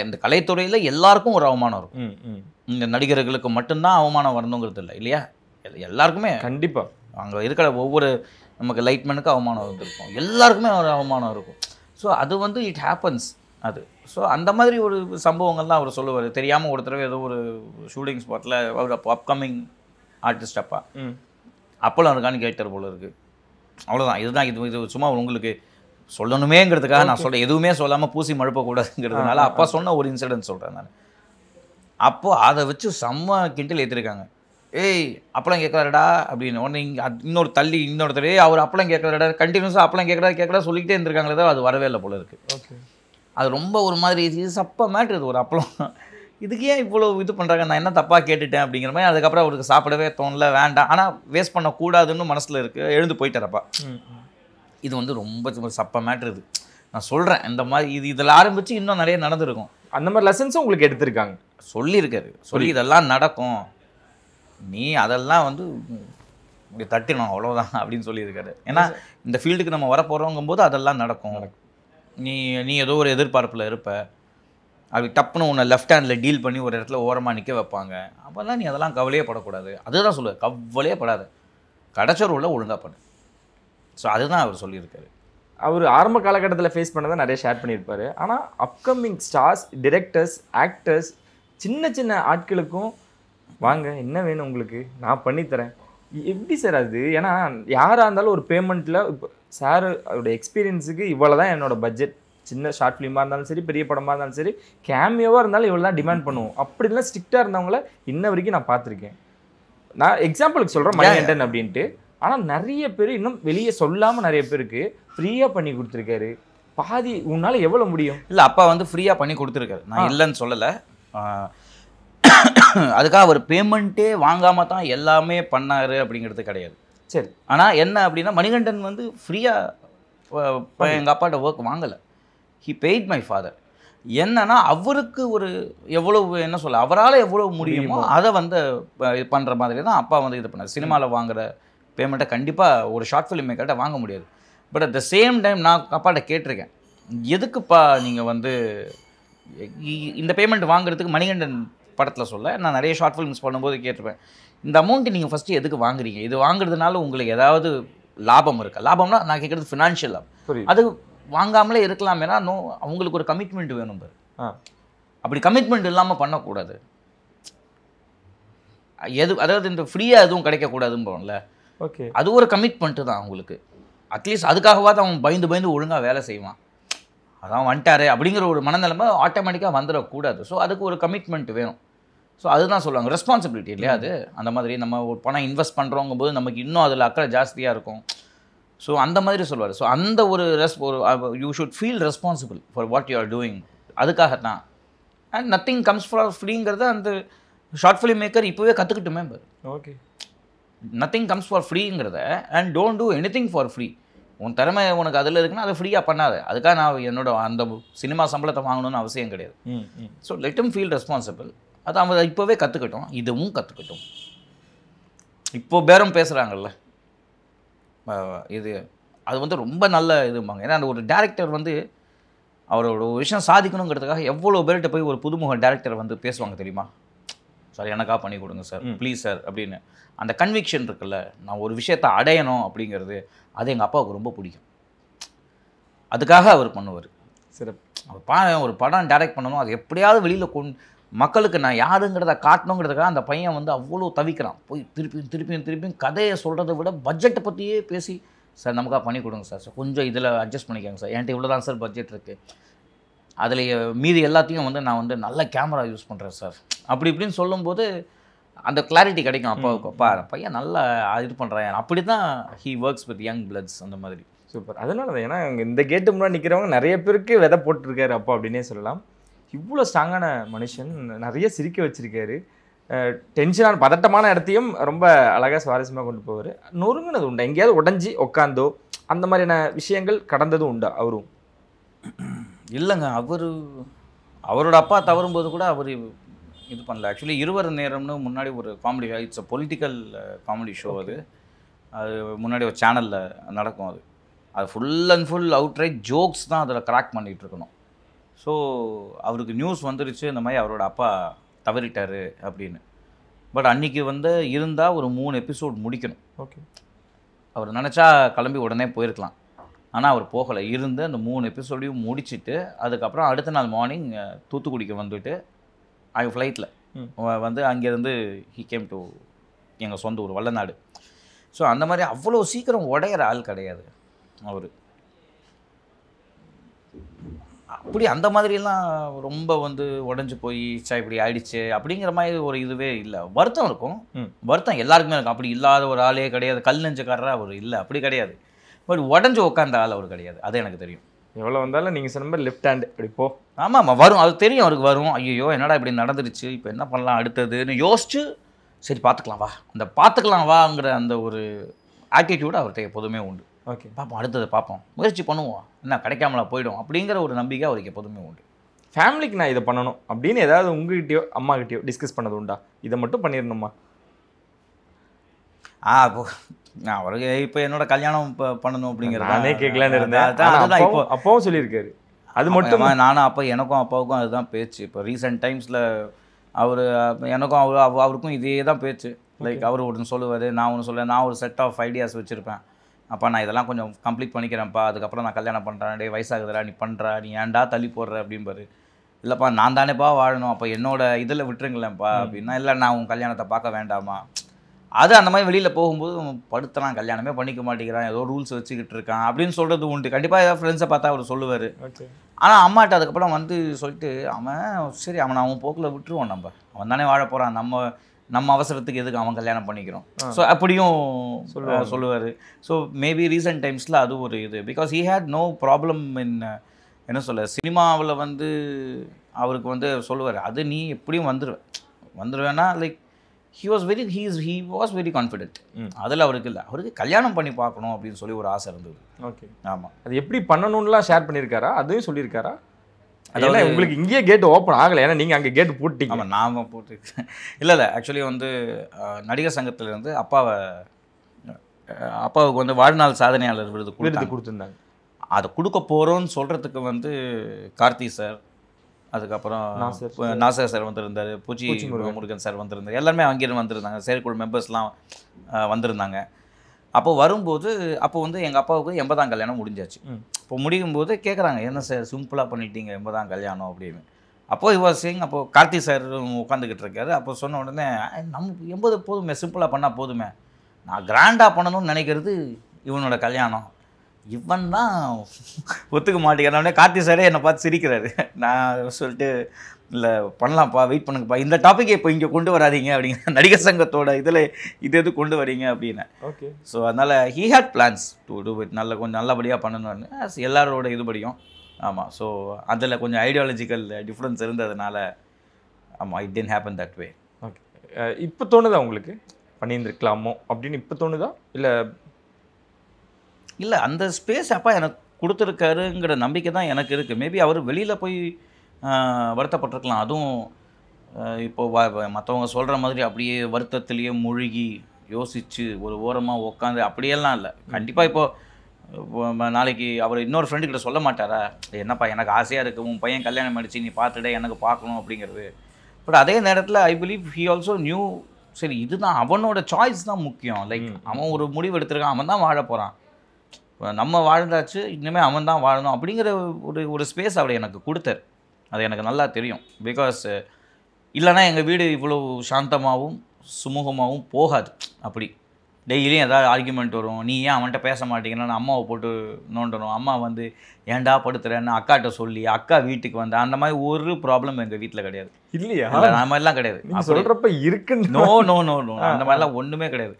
இந்த கலைத்துறையில் எல்லாருக்கும் ஒரு அவமானம் இருக்கும். இந்த நடிகர்களுக்கு மட்டும்தான் அவமானம் வரணுங்கிறது இல்லை இல்லையா, எல்லாருக்குமே கண்டிப்பாக அங்கே இருக்கிற ஒவ்வொரு நமக்கு லைட்மேனுக்கு அவமானம் வந்துருக்கும், எல்லாருக்குமே ஒரு அவமானம் இருக்கும். ஸோ அது வந்து இட் ஹேப்பன்ஸ் அது. ஸோ அந்த மாதிரி ஒரு சம்பவங்கள்லாம் அவர் சொல்லுவார். தெரியாமல் ஒரு தடவை ஏதோ ஒரு ஷூட்டிங் ஸ்பாட்டில் அவர் அப்போ அப்கமிங் ஆர்டிஸ்ட் அப்போலாம் இருக்கான்னு கேட்டார் போல இருக்குது. அவ்வளோதான். இதுதான் இது சும்மா உங்களுக்கு சொல்லணுமேங்கிறதுக்காக நான் சொல்கிறேன், எதுவுமே சொல்லாமல் பூசி மழுப்பக்கூடாதுங்கிறதுனால அப்பா சொன்ன ஒரு இன்சிடென்ட் சொல்கிறேன் நான். அப்போது அதை வச்சு செம்ம கிண்டில் ஏற்றிருக்காங்க. ஏய் அப்பளம் கேட்குறாருடா அப்படின்னு. உடனே இன்னொருத்தர் அவர் அப்பளம் கேட்குறாருடா, கண்டினியூஸாக அப்பளம் கேட்குறா சொல்லிக்கிட்டே இருந்திருக்காங்களே தான், அது வரவே இல்லை போல இருக்குது. ஓகே, அது ரொம்ப ஒரு மாதிரி இது சப்ப மேட்ரு, இது ஒரு அப்பளம், இதுக்கு ஏன் இவ்வளோ இது பண்ணுறாங்க, நான் என்ன தப்பாக கேட்டுட்டேன் அப்படிங்கிற மாதிரி. அதுக்கப்புறம் அவருக்கு சாப்பிடவே தோணல, வேண்டாம், ஆனால் வேஸ்ட் பண்ணக்கூடாதுன்னு மனசில் இருக்குது, எழுந்து போயிட்டாரப்பா. இது வந்து ரொம்ப சப்ப மேட்ரு. இது நான் சொல்கிறேன், இந்த மாதிரி இதில் ஆரம்பித்து இன்னும் நிறைய நடந்திருக்கும். அந்த மாதிரி லெசன்ஸும் உங்களுக்கு எடுத்திருக்காங்க, சொல்லியிருக்காரு, சொல்லி இதெல்லாம் நடக்கும், நீ அதெல்லாம் வந்து இப்படி தட்டினோம் அவ்வளோதான் அப்படின்னு சொல்லியிருக்காரு. ஏன்னா இந்த ஃபீல்டுக்கு நம்ம வரப்போகிறோங்கும் போது அதெல்லாம் நடக்கும். நீ ஏதோ ஒரு எதிர்பார்ப்பில் இருப்ப, அப்படி டப்புன்னு உன்னை லெஃப்ட் ஹேண்டில் டீல் பண்ணி ஒரு இடத்துல ஓரமாக நிற்க வைப்பாங்க, அப்போல்லாம் நீ அதெல்லாம் கவலையே படக்கூடாது. அதுதான் சொல்லுவார், கவலையே படாது, கடைச்ச ரோலில் ஒழுங்காக பண்ணு. ஸோ அதுதான் அவர் சொல்லியிருக்காரு. அவர் ஆரம்ப காலகட்டத்தில் ஃபேஸ் பண்ணதை நிறைய ஷேர் பண்ணியிருப்பார். ஆனால் அப்கமிங் ஸ்டார்ஸ், டிரெக்டர்ஸ், ஆக்டர்ஸ், சின்ன சின்ன ஆட்களுக்கும் வாங்க என்ன வேணும் உங்களுக்கு நான் பண்ணித்தரேன், எப்படி சார் அது? ஏன்னா யாராக இருந்தாலும் ஒரு பேமெண்ட்டில் இப்போ சார் அவருடைய எக்ஸ்பீரியன்ஸுக்கு இவ்வளோ தான் என்னோடய பட்ஜெட், சின்ன ஷார்ட் ஃபிலிமாக இருந்தாலும் சரி, பெரிய படமாக இருந்தாலும் சரி, கேமியோவாக இருந்தாலும் இவ்வளோ தான் டிமாண்ட் பண்ணுவோம். அப்படிலாம் ஸ்ட்ரிக்டாக இருந்தவங்கள இன்ன வரைக்கும் நான் பார்த்துருக்கேன். நான் எக்ஸாம்பிளுக்கு சொல்கிறேன் மணிகண்டன் அப்படின்ட்டு. ஆனால் நிறைய பேர் இன்னும் வெளியே சொல்லாமல் நிறைய பேருக்கு ஃப்ரீயாக பண்ணி கொடுத்துருக்காரு. பாதி உன்னால் எவ்வளோ முடியும்? இல்லை, அப்பா வந்து ஃப்ரீயாக பண்ணி கொடுத்துருக்காரு, நான் இல்லைன்னு சொல்லலை. அதுக்காக அவர் பேமெண்ட்டே வாங்காமல் தான் எல்லாமே பண்ணார் அப்படிங்கிறது கிடையாது. சரி. ஆனால் என்ன அப்படின்னா, மணிகண்டன் வந்து ஃப்ரீயாக எங்கள் அப்பாட்ட ஒர்க் வாங்கலை, ஹி பெய்ட் மை ஃபாதர். என்னன்னா அவருக்கு ஒரு எவ்வளவு என்ன சொல்ல, அவரால் எவ்வளோ முடியுமோ அதை வந்து இது பண்ணுற மாதிரி தான் அப்பா வந்து இது பண்ணார். சினிமாவில் வாங்குற பேமெண்ட்டை கண்டிப்பாக ஒரு ஷார்ட் ஃபிலிம் மேக்கர்கிட்ட வாங்க முடியாது. But at the same time நான் அப்பாட்ட கேட்டிருக்கேன், எதுக்குப்பா நீங்கள் வந்து இந்த பேமெண்ட் வாங்குறதுக்கு மணிகண்டன் படத்தில் சொல்ல, நான் நிறைய ஷார்ட் ஃபிலிம்ஸ் பண்ணும்போது கேட்டிருப்பேன், இந்த அமௌண்ட்டு நீங்கள் ஃபஸ்ட்டு எதுக்கு வாங்குறீங்க, இது வாங்குறதுனால உங்களுக்கு ஏதாவது லாபம் இருக்கா? லாபம்னா நான் கேட்குறது ஃபினான்ஷியல் லாபம். அது வாங்காமலே இருக்கலாமேனா நோ, அவங்களுக்கு ஒரு கமிட்மெண்ட் வேணும் பாரு. அப்படி கமிட்மெண்ட் இல்லாமல் பண்ணக்கூடாது. அதாவது இந்த ஃப்ரீயாக எதுவும் கிடைக்கக்கூடாதுன்னு போகல. ஓகே, அது ஒரு கமிட்மெண்ட்டு தான் அவங்களுக்கு. அட்லீஸ்ட் அதுக்காகவாது அவன் பயந்து ஒழுங்காக வேலை செய்வான். அதான் வந்துட்டாரு அப்படிங்கிற ஒரு மனநிலைமை ஆட்டோமேட்டிக்காக வந்துடக்கூடாது. ஸோ அதுக்கு ஒரு கமிட்மெண்ட் வேணும். ஸோ அதுதான் சொல்லுவாங்க, ரெஸ்பான்சிபிலிட்டி இல்லையா அது. அந்த மாதிரி நம்ம ஒரு பணம் இன்வெஸ்ட் பண்ணுறோங்கும் போது நமக்கு இன்னும் அதில் அக்கறை ஜாஸ்தியாக இருக்கும். ஸோ அந்த மாதிரி சொல்லுவார். ஸோ அந்த ஒரு you should feel responsible for what you are doing. அதுக்காகத்தான். அண்ட் நத்திங் கம்ஸ் ஃபார் ஃப்ரீங்கிறத அந்த ஷார்ட் ஃபிலிம் மேக்கர் இப்போவே கற்றுக்கிட்டுமே பாரு. ஓகே, நத்திங் கம்ஸ் ஃபார் ஃப்ரீங்கிறத and don't do anything for free. உன் திறமை உனக்கு அதில் இருக்குன்னா அதை ஃப்ரீயாக பண்ணாத. அதுக்காக நான் என்னோட அந்த சினிமா சம்பளத்தை வாங்கணும்னு அவசியம் கிடையாது. So let him feel responsible. அது அவன் இப்போவே கற்றுக்கட்டும், இதுவும் கற்றுக்கட்டும். இப்போ பேரம் பேசுகிறாங்கல்ல, இது அது வந்து ரொம்ப நல்ல இதும்பாங்க. ஏன்னா அந்த ஒரு டேரக்டர் வந்து அவரோட ஒரு விஷயம் சாதிக்கணுங்கிறதுக்காக எவ்வளோ பேர்கிட்ட போய் ஒரு புதுமுக டேரக்டர் வந்து பேசுவாங்க தெரியுமா? சார் எனக்காக பண்ணி கொடுங்க சார், ப்ளீஸ் சார் அப்படின்னு. அந்த கன்விக்ஷன் இருக்குல்ல, நான் ஒரு விஷயத்தை அடையணும் அப்படிங்கிறது, அது எங்கள் அப்பாவுக்கு ரொம்ப பிடிக்கும். அதுக்காக அவர் பண்ணுவார். சிறப்பு. அவர் ஒரு படம் டைரக்ட் பண்ணணும், அது எப்படியாவது வெளியில் மக்களுக்கு நான் யாருங்கிறத காட்டணுங்கிறதுக்காக அந்த பையன் வந்து அவ்வளோ தவிக்கிறான். போய் திருப்பியும் கதையை சொல்கிறத விட பட்ஜெட்டை பற்றியே பேசி, சார் நமக்காக பண்ணி கொடுங்க சார், கொஞ்சம் இதில் அட்ஜஸ்ட் பண்ணிக்கோங்க சார், என்கிட்ட இவ்வளோ தான் சார் பட்ஜெட் இருக்குது, அதில் மீதி எல்லாத்தையும் வந்து நான் வந்து நல்ல கேமரா யூஸ் பண்ணுறேன் சார் அப்படி இப்படின்னு சொல்லும்போது அந்த கிளாரிட்டி கிடைக்கும் அப்பாவுக்கு. அப்பா பையன் நல்லா இது பண்ணுறேன். அப்படி தான் ஹீ ஒர்க்ஸ் வித் யங் பிளட்ஸ் அந்த மாதிரி. சூப்பர். அதனால தான், ஏன்னா இந்த கேட்டு முன்னாடி நிற்கிறவங்க நிறைய பேருக்கு விதை போட்டிருக்காரு அப்பா அப்படின்னே சொல்லலாம். இவ்வளோ ஸ்ட்ராங்கான மனுஷன், நிறைய சிரிக்க வச்சிருக்காரு. டென்ஷனான பதட்டமான இடத்தையும் ரொம்ப அழகாக சுவாரஸ்யமாக கொண்டு போவார். நொறுங்கினது உண்டா? எங்கேயாவது உடஞ்சி உட்காந்தோ அந்த மாதிரியான விஷயங்கள் கடந்ததும் உண்டா அவரும்? இல்லைங்க, அவரோட அப்பா தவறும்போது கூட அவர் இது பண்ணல. ஆக்சுவலி இருவர் நேரம்னு முன்னாடி ஒரு comedy, it's a political comedy show. அது முன்னாடி ஒரு சேனலில் நடக்கும். அது full and full outright jokes தான் அதில் கிராக் பண்ணிகிட்டு இருக்கணும். ஸோ அவருக்கு நியூஸ் வந்துருச்சு இந்த மாதிரி அவரோட அப்பா தவறிட்டார் அப்படின்னு. பட் அன்றைக்கி வந்து இருந்தால் ஒரு 3 எபிசோட் முடிக்கணும். ஓகே, அவர் நினச்சா கிளம்பி உடனே போயிருக்கலாம். ஆனால் அவர் போகலை, இருந்து அந்த 3 எபிசோடையும் முடிச்சுட்டு அதுக்கப்புறம் அடுத்த நாள் மார்னிங் தூத்துக்குடிக்கு வந்துட்டு ஃப்ளைட்டில் வந்து அங்கேருந்து ஹீ கேம் டு எங்கள் சொந்த ஊர் வல்லநாடு. ஸோ அந்த மாதிரி அவ்வளோ சீக்கிரம் உடையிற ஆள் கிடையாது அவர். அப்படி அந்த மாதிரிலாம் ரொம்ப வந்து உடஞ்சி போய் இப்படி ஆயிடுச்சு அப்படிங்கிற மாதிரி ஒரு இதுவே இல்லை. வருத்தம் இருக்கும், வருத்தம் எல்லாருக்குமே இருக்கும். அப்படி இல்லாத ஒரு ஆளே கிடையாது. கல் நெஞ்சக்காரராக அவர் இல்லை, அப்படி கிடையாது. பட் உடஞ்சி உட்காந்த ஆள் அவர் கிடையாது, அது எனக்கு தெரியும். எவ்வளோ வந்தாலும் நீங்கள் சொன்ன மாதிரி லெஃப்ட் ஹேண்ட் இப்படி போ. ஆமாம் வரும், அது தெரியும் அவருக்கு வரும். ஐயோ என்னடா இப்படி நடந்துருச்சு, இப்போ என்ன பண்ணலாம் அடுத்ததுன்னு யோசிச்சு சரி பார்த்துக்கலாம் வா, அந்த பார்த்துக்கலாம் வாங்கிற அந்த ஒரு ஆட்டிடியூடு அவர்கிட்ட எப்போதுமே உண்டு. ஓகே, பார்ப்போம், அடுத்தது பார்ப்போம், முயற்சி பண்ணுவோம், என்ன கிடைக்காமலா போயிடும் அப்படிங்கிற ஒரு நம்பிக்கை அவருக்கு எப்போதுமே உண்டு. ஃபேமிலிக்கு நான் இதை பண்ணணும் அப்படின்னு ஏதாவது உங்ககிட்டயோ அம்மாகிட்டயோ டிஸ்கஸ் பண்ணது உண்டா? இதை மட்டும் பண்ணிடணுமா? இப்போ நான் அவருக்கு இப்போ என்னோட கல்யாணம் பண்ணணும் அப்படிங்கிறது நானே கேட்கலான்னு இருந்தேன். அதுதான் இப்போ அப்பாவும் சொல்லியிருக்காரு அது மட்டும். நானும் அப்போ எனக்கும் அப்பாவுக்கும் அதுதான் பேச்சு. இப்போ ரீசெண்ட் டைம்ஸில் அவர் எனக்கும் அவருக்கும் இதே தான் பேச்சு. லைக் அவர் ஒன்று சொல்லுவார், நான் ஒன்று சொல்லுவேன். நான் ஒரு செட் ஆஃப் ஐடியாஸ் வச்சுருப்பேன். அப்பா நான் இதெல்லாம் கொஞ்சம் கம்ப்ளீட் பண்ணிக்கிறேன்ப்பா, அதுக்கப்புறம் நான் கல்யாணம் பண்ணுறேன், டே வயசாகுதுடா நீ பண்ணுறா, நீ ஏன்டா தள்ளி போடுற அப்படிம்பாரு. இல்லைப்பா நான் தானேப்பா வாழணும், அப்போ என்னோட இதில் விட்டுருங்களேன்ப்பா அப்படின்னா, இல்லை நான் உன் கல்யாணத்தை பார்க்க வேண்டாமா. அது அந்த மாதிரி வெளியில் போகும்போது படுத்துறான், கல்யாணமே பண்ணிக்க மாட்டேங்கிறான், ஏதோ ரூல்ஸ் வச்சுக்கிட்டு இருக்கான் அப்படின்னு சொல்கிறது உண்டு. கண்டிப்பாக ஏதாவது ஃப்ரெண்ட்ஸை பார்த்தா அவர் சொல்லுவார். ஆனால் அம்மாட்ட அதுக்கப்புறம் வந்து சொல்லிட்டு அவன் சரி அவன் போக்கில் விட்டுருவோம், அவன் தானே வாழ போகிறான், நம்ம அவசரத்துக்கு எதுக்கு அவன் கல்யாணம் பண்ணிக்கிறோம். ஸோ அப்படியும் சொல்லுவார். ஸோ மேபி ரீசெண்ட் டைம்ஸில் அது ஒரு இது, because he had no problem in என்ன சொல்ல சினிமாவில் வந்து அவருக்கு வந்து சொல்லுவார், அது நீ எப்படியும் வந்துடுவேன்னா like he was very confident. அதில் அவருக்கு இல்லை, அவருக்கு கல்யாணம் பண்ணி பார்க்கணும் அப்படின்னு சொல்லி ஒரு ஆசை இருந்தது. ஓகே, ஆமாம். அது எப்படி பண்ணணும்லாம் ஷேர் பண்ணியிருக்காரா? அதையும் சொல்லியிருக்காரா? அதாவது உங்களுக்கு இங்கேயே கேட் ஓப்பன் ஆகலை, ஏன்னா நீங்கள் அங்கே கேட் போட்டீங்க. ஆமாம், நாம் போட்டுருக்கேன். இல்லை ஆக்சுவலி வந்து நடிகர் சங்கத்திலேருந்து அப்பாவுக்கு வந்து வாழ்நாள் சாதனையாளர் விருது கொடுத்துருந்தாங்க. அதை கொடுக்க போகிறோன்னு சொல்கிறதுக்கு வந்து கார்த்தி சார், அதுக்கப்புறம் நாசர் சார் வந்திருந்தார், பூச்சி முருகன் சார் வந்திருந்தார், எல்லாருமே அங்கேருந்து வந்திருந்தாங்க, செயற்குழு மெம்பர்ஸ்லாம் வந்திருந்தாங்க. அப்போ வரும்போது அப்போ வந்து எங்கள் அப்பாவுக்கு 80ஆம் கல்யாணம் முடிஞ்சாச்சு. இப்போ முடியும் போது கேட்குறாங்க, என்ன சார் சிம்பிளாக பண்ணிட்டீங்க 80ஆம் கல்யாணம் அப்படின்னு. அப்போது இவர் சிங் அப்போது கார்த்தி சார் உட்காந்துக்கிட்டு இருக்காரு. அப்போ சொன்ன உடனே நம்ம 80 போதுமே, சிம்பிளாக பண்ணால் போதுமே, நான் கிராண்டாக பண்ணணும்னு நினைக்கிறது இவனோட கல்யாணம், இவன் தான் ஒத்துக்க மாட்டேங்கிறனே. கார்த்தி சாரே என்னை பார்த்து சிரிக்கிறாரு. நான் சொல்லிட்டு இல்லை பண்ணலாம்ப்பா, வெயிட் பண்ணுங்கப்பா, இந்த டாப்பிக்கை இப்போ இங்கே கொண்டு வராதிங்க அப்படிங்கிற, நடிகர் சங்கத்தோட இதில் இது கொண்டு வரீங்க அப்படின்னு. ஓகே, ஸோ அதனால் he had plans to do it, கொஞ்சம் நல்லபடியாக பண்ணணும்னு எல்லாரோட இதுபடியும். ஆமாம், ஸோ அதில் கொஞ்சம் ஐடியாலஜிக்கல் டிஃப்ரென்ஸ் இருந்ததுனால ஆமாம், it didn't happen that way. Okay, இப்போ தோணுதா உங்களுக்கு பண்ணியிருந்துருக்கலாமோ அப்படின்னு இப்போ தோணுதா? இல்லை அந்த ஸ்பேஸ் அப்பா எனக்கு கொடுத்துருக்காருங்கிற நம்பிக்கை தான் எனக்கு இருக்குது. மேபி அவர் வெளியில் போய் வருத்தப்பட்டிருக்கலாம். அதுவும் இப்போது மற்றவங்க சொல்கிற மாதிரி அப்படியே வருத்தத்துலேயே மூழ்கி யோசித்து ஒரு ஓரமாக உட்காந்து அப்படியெல்லாம் இல்லை. கண்டிப்பாக இப்போது நாளைக்கு அவர் இன்னொரு ஃப்ரெண்டுக்கிட்ட சொல்ல மாட்டாரா, என்னப்பா எனக்கு ஆசையாக இருக்குது, உன் பையன் கல்யாணம் அடிச்சு நீ பார்த்துட்டே எனக்கு பார்க்கணும் அப்படிங்கிறது. பட் அதே நேரத்தில் I believe he also new, சரி இதுதான் அவனோட சாய்ஸ் தான் முக்கியம். லைக் அவன் ஒரு முடிவு எடுத்திருக்கான், அவன் தான் வாழ போகிறான், நம்ம வாழ்ந்தாச்சு, இனிமேல் அவன் தான் வாழணும் அப்படிங்கிற ஒரு ஸ்பேஸ் அவரை எனக்கு கொடுத்தார். அது எனக்கு நல்லா தெரியும். பிகாஸ் இல்லைனா எங்கள் வீடு இவ்வளோ சாந்தமாகவும் சுமூகமாகவும் போகாது. அப்படி டெய்லியும் ஏதாவது ஆர்கியூமெண்ட் வரும், நீ ஏன் அவன்கிட்ட பேச மாட்டேங்கிறன்னு அம்மாவை போட்டு நோண்டணும், அம்மா வந்து ஏன்டா படுத்துறேன்னு அக்காட்ட சொல்லி அக்கா வீட்டுக்கு வந்து அந்த மாதிரி ஒரு ப்ராப்ளம் எங்கள் வீட்டில் கிடையாது. இல்லையா? அந்த மாதிரிலாம் கிடையாது. சொல்கிறப்ப இருக்கு. நோ நோ நோ நோ அந்த மாதிரிலாம் ஒன்றுமே கிடையாது.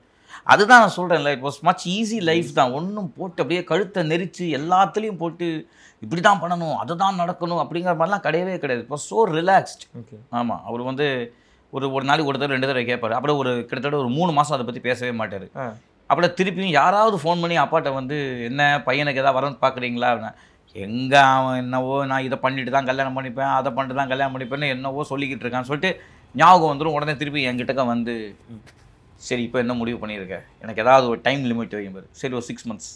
அதுதான் நான் சொல்கிறேன்ல, it was much easy life தான். ஒன்றும் போட்டு அப்படியே கழுத்தை நெரிச்சு எல்லாத்துலேயும் போட்டு இப்படி தான் பண்ணணும், அதுதான் நடக்கணும் அப்படிங்கிற மாதிரிலாம் கிடையவே கிடையாது. இப்போ ஸோ ரிலாக்ஸ்ட். ஓகே, ஆமாம், அவர் வந்து ஒரு நாளைக்கு ஒரு தடவை 2 தடவை கேட்பார். அப்புறம் கிட்டத்தட்ட ஒரு 3 மாதம் அதை பற்றி பேசவே மாட்டார். அப்புறம் திருப்பியும் யாராவது ஃபோன் பண்ணி அப்பாட்ட வந்து என்ன பையனுக்கு எதாவது வரன்னு பார்க்குறீங்களா அப்படின்னா, எங்கே அவன் என்னவோ நான் இதை பண்ணிட்டு தான் கல்யாணம் பண்ணிப்பேன், அதை பண்ணிட்டு தான் கல்யாணம் பண்ணிப்பேன்னு என்னவோ சொல்லிக்கிட்டு இருக்கான்னு சொல்லிட்டு ஞாபகம் வந்துடும். உடனே திருப்பி என்கிட்டக்க வந்து சரி இப்போ என்ன முடிவு பண்ணியிருக்கேன், எனக்கு ஏதாவது ஒரு டைம் லிமிட் வைக்கும்போது சரி ஒரு 6 months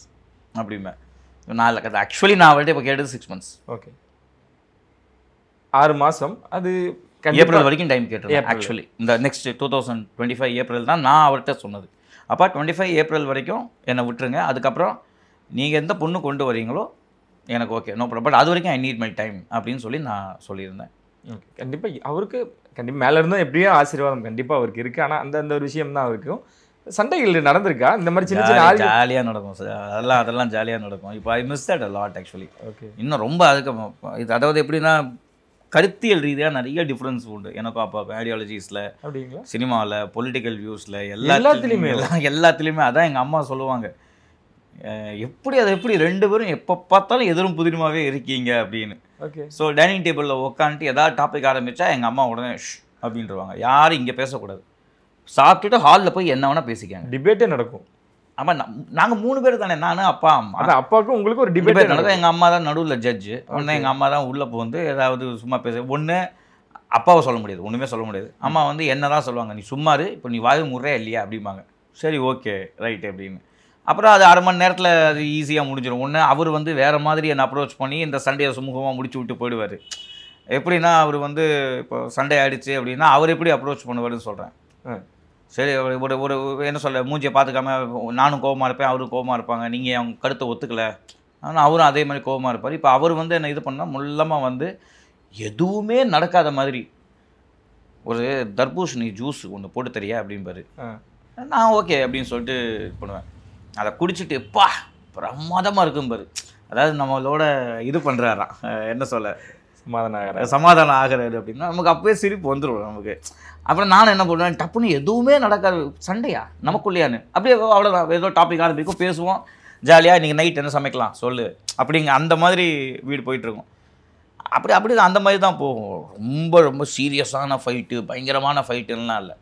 அப்படிமே. நான் ஆக்சுவலி நான் அவர்கிட்ட இப்போ கேட்டது 6 months. ஓகே, 6 மாதம். அது ஏப்ரல் வரைக்கும் டைம் கேட்டிருக்கேன். ஆக்சுவலி இந்த நெக்ஸ்ட் 2025 ஏப்ரல் தான் நான் அவர்கிட்ட சொன்னது. அப்போ 25 ஏப்ரல் வரைக்கும் என்னை விட்டுருங்க, அதுக்கப்புறம் நீங்கள் எந்த பொண்ணு கொண்டு வரீங்களோ எனக்கு ஓகே நோ ப்ராப்ளம், பட் அது வரைக்கும் ஐ நீட் மை டைம் அப்படின்னு சொல்லி நான் சொல்லியிருந்தேன். ஓகே, கண்டிப்பாக அவருக்கு கண்டிப்பாக மேலே இருந்தும் எப்படியோ ஆசீர்வாதம் கண்டிப்பாக அவருக்கு இருக்குது. ஆனால் அந்த ஒரு விஷயம் தான் அவருக்கும் சண்டைகள் நடந்திருக்கா இந்த மாதிரி சின்ன சின்ன ஜாலியாக நடக்கும் சார், அதெல்லாம் ஜாலியாக நடக்கும். இப்போ I miss that a lot actually. Okay, இன்னும் ரொம்ப அதுக்கு இது அதாவது எப்படின்னா கருத்தியல் ரீதியாக நிறைய டிஃப்ரென்ஸ் உண்டு எனக்கும் அப்பாவுக்கும். ஐடியாலஜிஸில், அப்படிங்களா, சினிமாவில், பொலிட்டிக்கல் வியூஸில், எல்லாத்துலேயுமே அதான் எங்கள் அம்மா சொல்லுவாங்க, எப்படி அதை எப்படி 2 பேரும் எப்போ பார்த்தாலும் எதிரும் புதிருமாவே இருக்கீங்க அப்படின்னு. ஓகே. ஸோ டைனிங் டேபிளில் உட்காந்துட்டு ஏதாவது டாபிக் ஆரம்பித்தா எங்கள் அம்மா உடனே அப்படின்றவாங்க, யாரும் இங்கே பேசக்கூடாது, சாப்பிட்டுட்டு ஹாலில் போய் என்ன வேணால் பேசிக்காங்க. டிபேட்டே நடக்கும். ஆமாம், நாங்கள் 3 பேர் தானே, நான் அப்பா அம்மா. அதான் அப்பாவுக்கும் உங்களுக்கு ஒரு டிபேட் நடக்கும். எங்கள் அம்மா தான் நடுவில் ஜட்ஜு. ஒன்று எங்கள் அம்மா தான் உள்ளே வந்து ஏதாவது சும்மா பேச, ஒன்று அப்பாவை சொல்ல முடியாது, ஒன்றுமே சொல்ல முடியாது. அம்மா வந்து என்ன தான் சொல்லுவாங்க, நீ சும்மாரு, இப்போ நீ வாய் முறையா இல்லையா அப்படிம்பாங்க. சரி ஓகே ரைட்டு அப்படின்னு. அப்புறம் அது அரை மணி நேரத்தில் அது ஈஸியாக முடிஞ்சிடும். ஒன்று அவர் வந்து வேறு மாதிரி என்னை அப்ரோச் பண்ணி இந்த சண்டையை சுமூகமாக முடிச்சு விட்டு போயிடுவார். எப்படின்னா அவர் வந்து இப்போ சண்டை ஆகிடுச்சு அப்படின்னா அவர் எப்படி அப்ரோச் பண்ணுவார்னு சொல்கிறேன். சரி, ஒரு ஒரு என்ன சொல்ல, மூஞ்சியை பார்த்துக்காம நானும் கோவமாக இருப்பேன், அவரும் கோவமாக இருப்பாங்க, நீங்கள் அவங்க கருத்தை ஒத்துக்கலை, ஆனால் அவரும் அதே மாதிரி கோவமாக இருப்பார். இப்போ அவர் வந்து என்ன இது பண்ணால் முள்ளமாக வந்து எதுவுமே நடக்காத மாதிரி ஒரு தர்பூசணி ஜூஸ் ஒன்று போட்டு தெரியா அப்படின்பாரு. நான் ஓகே அப்படின்னு சொல்லிட்டு பண்ணுவேன். அதை குடிச்சிட்டு எப்பா பிரமாதமாக இருக்கும்பாரு. அதாவது நம்மளோட இது பண்ணுறாராம், என்ன சொல்ல, சமாதானம் ஆகிறாரு அப்படின்னா நமக்கு அப்போயே சிரிப்பு வந்துடும் நமக்கு. அப்புறம் நானும் என்ன பண்ணுவேன், டப்புன்னு எதுவுமே நடக்காது, சண்டையா நமக்குள்ளையான்னு அப்படியே அவ்வளோதான், ஏதோ டாபிக் ஆரம்பிக்கும், பேசுவோம் ஜாலியாக, இன்றைக்கி நைட் என்ன சமைக்கலாம் சொல்லு அப்படிங்க, அந்த மாதிரி வீடு போயிட்டுருக்கும். அப்படி அந்த மாதிரி தான் போகும். ரொம்ப ரொம்ப சீரியஸான ஃபைட்டு, பயங்கரமான ஃபைட்டுலாம் இல்லை.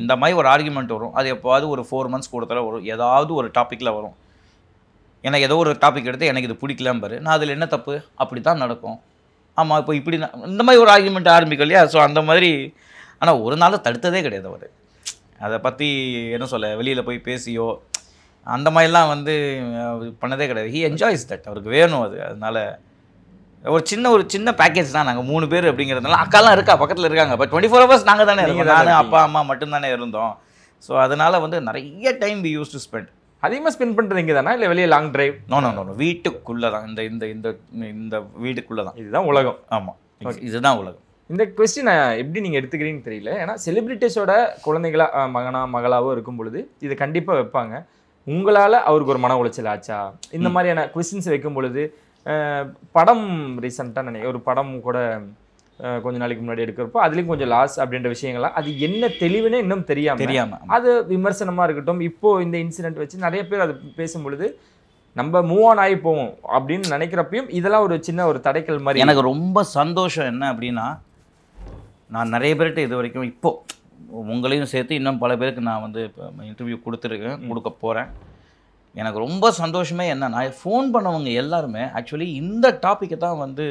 இந்த மாதிரி ஒரு ஆர்குமெண்ட் வரும், அது எப்போவாது ஒரு 4 மந்த்ஸ் கொடுத்தாலும் வரும், ஏதாவது ஒரு டாப்பிக்கில் வரும். எனக்கு ஏதோ ஒரு டாபிக் எடுத்து எனக்கு இது பிடிக்கலான்னு பாரு, நான் அதில் என்ன தப்பு, அப்படி தான் நடக்கும். ஆமாம், இப்போ இப்படி இந்த மாதிரி ஒரு ஆர்குமெண்ட் ஆரம்பிக்கும் இல்லையா. ஸோ அந்த மாதிரி. ஆனால் ஒரு நாள் தடுத்ததே கிடையாது அவர். அதை பற்றி என்ன சொல்ல, வெளியில் போய் பேசியோ அந்த மாதிரிலாம் வந்து பண்ணதே கிடையாது. ஹி என்ஜாய்ஸ் தட், அவருக்கு வேணும் அது. அதனால் ஒரு சின்ன பேக்கேஜ் தான். நாங்கள் 3 பேர் அப்படிங்கிறதுனால, அக்காலாம் இருக்கா பக்கத்தில் இருக்காங்க, பட் 24 hours நாங்கள் தானே இருக்கோம், நான் அப்பா அம்மா மட்டும்தானே இருந்தோம். ஸோ அதனால் வந்து நிறைய time we used to spend. அதிகமாக ஸ்பெண்ட் பண்ணுறது இங்கே தானே, இல்லை வெளியே லாங் டிரைவ்? நோ, வீட்டுக்குள்ளே தான், இந்த இந்த இந்த இந்த வீட்டுக்குள்ளே தான். இதுதான் உலகம். ஆமாம், இதுதான் உலகம். இந்த கொஸ்டினை எப்படி நீங்கள் எடுத்துக்கிறீங்கன்னு தெரியல. ஏன்னா செலிபிரிட்டிஸோட குழந்தைகளா மகளாவோ இருக்கும் பொழுது இதை கண்டிப்பாக வைப்பாங்க. உங்களால் அவருக்கு ஒரு மன உளைச்சல் ஆச்சா? இந்த மாதிரியான கொஸ்டின்ஸ் வைக்கும் பொழுது படம் ரீசெண்டாக ஒரு படம் கூட கொஞ்ச நாளைக்கு முன்னாடி எடுக்கிறப்போ அதுலேயும் கொஞ்சம் லாஸ் அப்படின்ற விஷயங்கள்லாம், அது என்ன தெளிவுனே இன்னும் தெரியாமல் அது விமர்சனமாக இருக்கட்டும். இப்போது இந்த இன்சிடென்ட் வச்சு நிறைய பேர் அது பேசும் பொழுது நம்ம மூவ் ஆன் ஆகி போவோம் அப்படின்னு நினைக்கிறப்பையும் இதெல்லாம் ஒரு சின்ன ஒரு தடைக்கல் மாதிரி. எனக்கு ரொம்ப சந்தோஷம் என்ன அப்படின்னா, நான் நிறைய பேர்கிட்ட இது வரைக்கும் இப்போது உங்களையும் சேர்த்து இன்னும் பல பேருக்கு நான் வந்து இப்போ இன்டர்வியூ கொடுக்க போகிறேன். எனக்கு ரொம்ப சந்தோஷமே என்னன்னா, ஃபோன் பண்ணவங்க எல்லாருமே ஆக்சுவலி இந்த டாப்பிக்கை தான் வந்து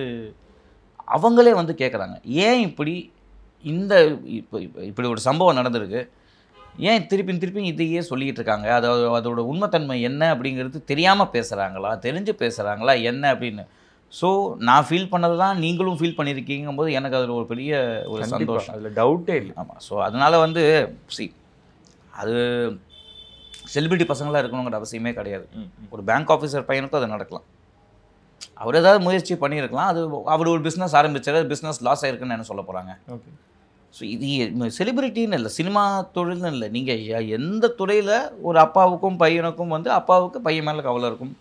அவங்களே வந்து கேட்குறாங்க. ஏன் இப்படி இப்படி ஒரு சம்பவம் நடந்திருக்கு, ஏன் திருப்பி இதையே சொல்லிக்கிட்டு இருக்காங்க, அதோட உண்மைத்தன்மை என்ன அப்படிங்கிறது தெரியாமல் பேசுகிறாங்களா, தெரிஞ்சு பேசுகிறாங்களா என்ன அப்படின்னு. ஸோ நான் ஃபீல் பண்ணது தான் நீங்களும் ஃபீல் பண்ணியிருக்கீங்கும் போது எனக்கு அதில் ஒரு பெரிய ஒரு சந்தோஷம், அதில் டவுட்டே இல்லை. ஆமாம். ஸோ அதனால் வந்து அது செலிபிரிட்டி பசங்களாக இருக்கணுங்கிற அவசியமே கிடையாது. ஒரு பேங்க் ஆஃபீஸர் பையனுக்கும் அது நடக்கலாம். அவர் ஏதாவது முயற்சி பண்ணியிருக்கலாம், அது அவர் ஒரு பிஸ்னஸ் ஆரம்பிச்சார், பிஸ்னஸ் லாஸ் ஆகிருக்குன்னு என்ன சொல்ல போகிறாங்க. ஓகே. ஸோ இது செலிபிரிட்டின்னு இல்லை, சினிமா தொழில்னு இல்லை, நீங்கள் எந்த துறையில் ஒரு அப்பாவுக்கும் பையனுக்கும் வந்து அப்பாவுக்கு பையன் மேலே கவலை இருக்கும்,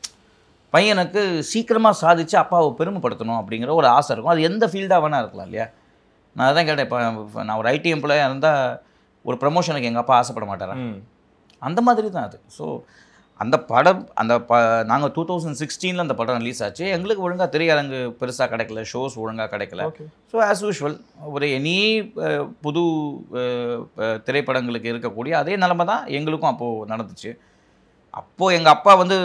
பையனுக்கு சீக்கிரமாக சாதித்து அப்பாவை பெருமைப்படுத்தணும் அப்படிங்கிற ஒரு ஆசை இருக்கும். அது எந்த ஃபீல்டாக வேணால் இருக்கலாம் இல்லையா. நான் அதான் கேட்டேன், இப்போ நான் ஒரு ஐடி எம்ப்ளாயாக இருந்தால் ஒரு ப்ரமோஷனுக்கு எங்கள் அப்பா ஆசைப்பட மாட்டாரா? அந்த மாதிரி தான் அது. ஸோ அந்த படம் நாங்கள் 2016 அந்த படம் ரிலீஸ் ஆச்சு. எங்களுக்கு ஒழுங்காக திரையரங்கு பெருசாக கிடைக்கல, ஷோஸ் ஒழுங்காக கிடைக்கல. ஸோ ஆஸ் யூஷுவல் ஒரு எனி புது திரைப்படங்களுக்கு இருக்கக்கூடிய அதே நிலைமை தான் எங்களுக்கும் அப்போது நடந்துச்சு. அப்போது எங்கள் அப்பா வந்து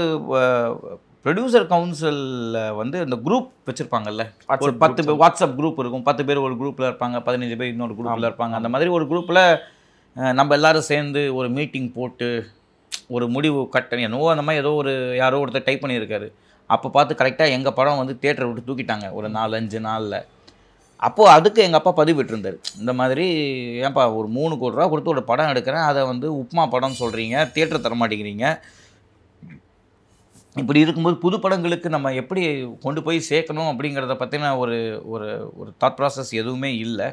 ப்ரொடியூசர் கவுன்சிலில் வந்து இந்த குரூப் வச்சுருப்பாங்கல்ல, ஒரு 10 பேர் வாட்ஸ்அப் குரூப் இருக்கும், 10 பேர் ஒரு குரூப்பில் இருப்பாங்க, 15 பேர் இன்னொரு குரூப்பில் இருப்பாங்க. அந்த மாதிரி ஒரு குரூப்பில் நம்ம எல்லோரும் சேர்ந்து ஒரு மீட்டிங் போட்டு ஒரு முடிவு என்னவோ அந்த மாதிரி ஏதோ யாரோ ஒருத்தர் டைப் பண்ணியிருக்காரு. அப்போ பார்த்து கரெக்டாக எங்கள் படம் வந்து தியேட்டரை விட்டு தூக்கிட்டாங்க ஒரு 4-5 நாளில். அப்போது அதுக்கு எங்கள் அப்பா பதிவிட்டிருந்தார், இந்த மாதிரி ஏன்ப்பா ஒரு 3 கோடி ரூபா கொடுத்து ஒரு படம் எடுக்கிறேன், அதை வந்து உப்மா படம்னு சொல்கிறீங்க, தியேட்டர் தர மாட்டேங்கிறீங்க, இப்படி இருக்கும்போது புது படங்களுக்கு நம்ம எப்படி கொண்டு போய் சேர்க்கணும் அப்படிங்கிறத பற்றின ஒரு ஒரு ஒரு தாட் ப்ராசஸ் எதுவுமே இல்லை.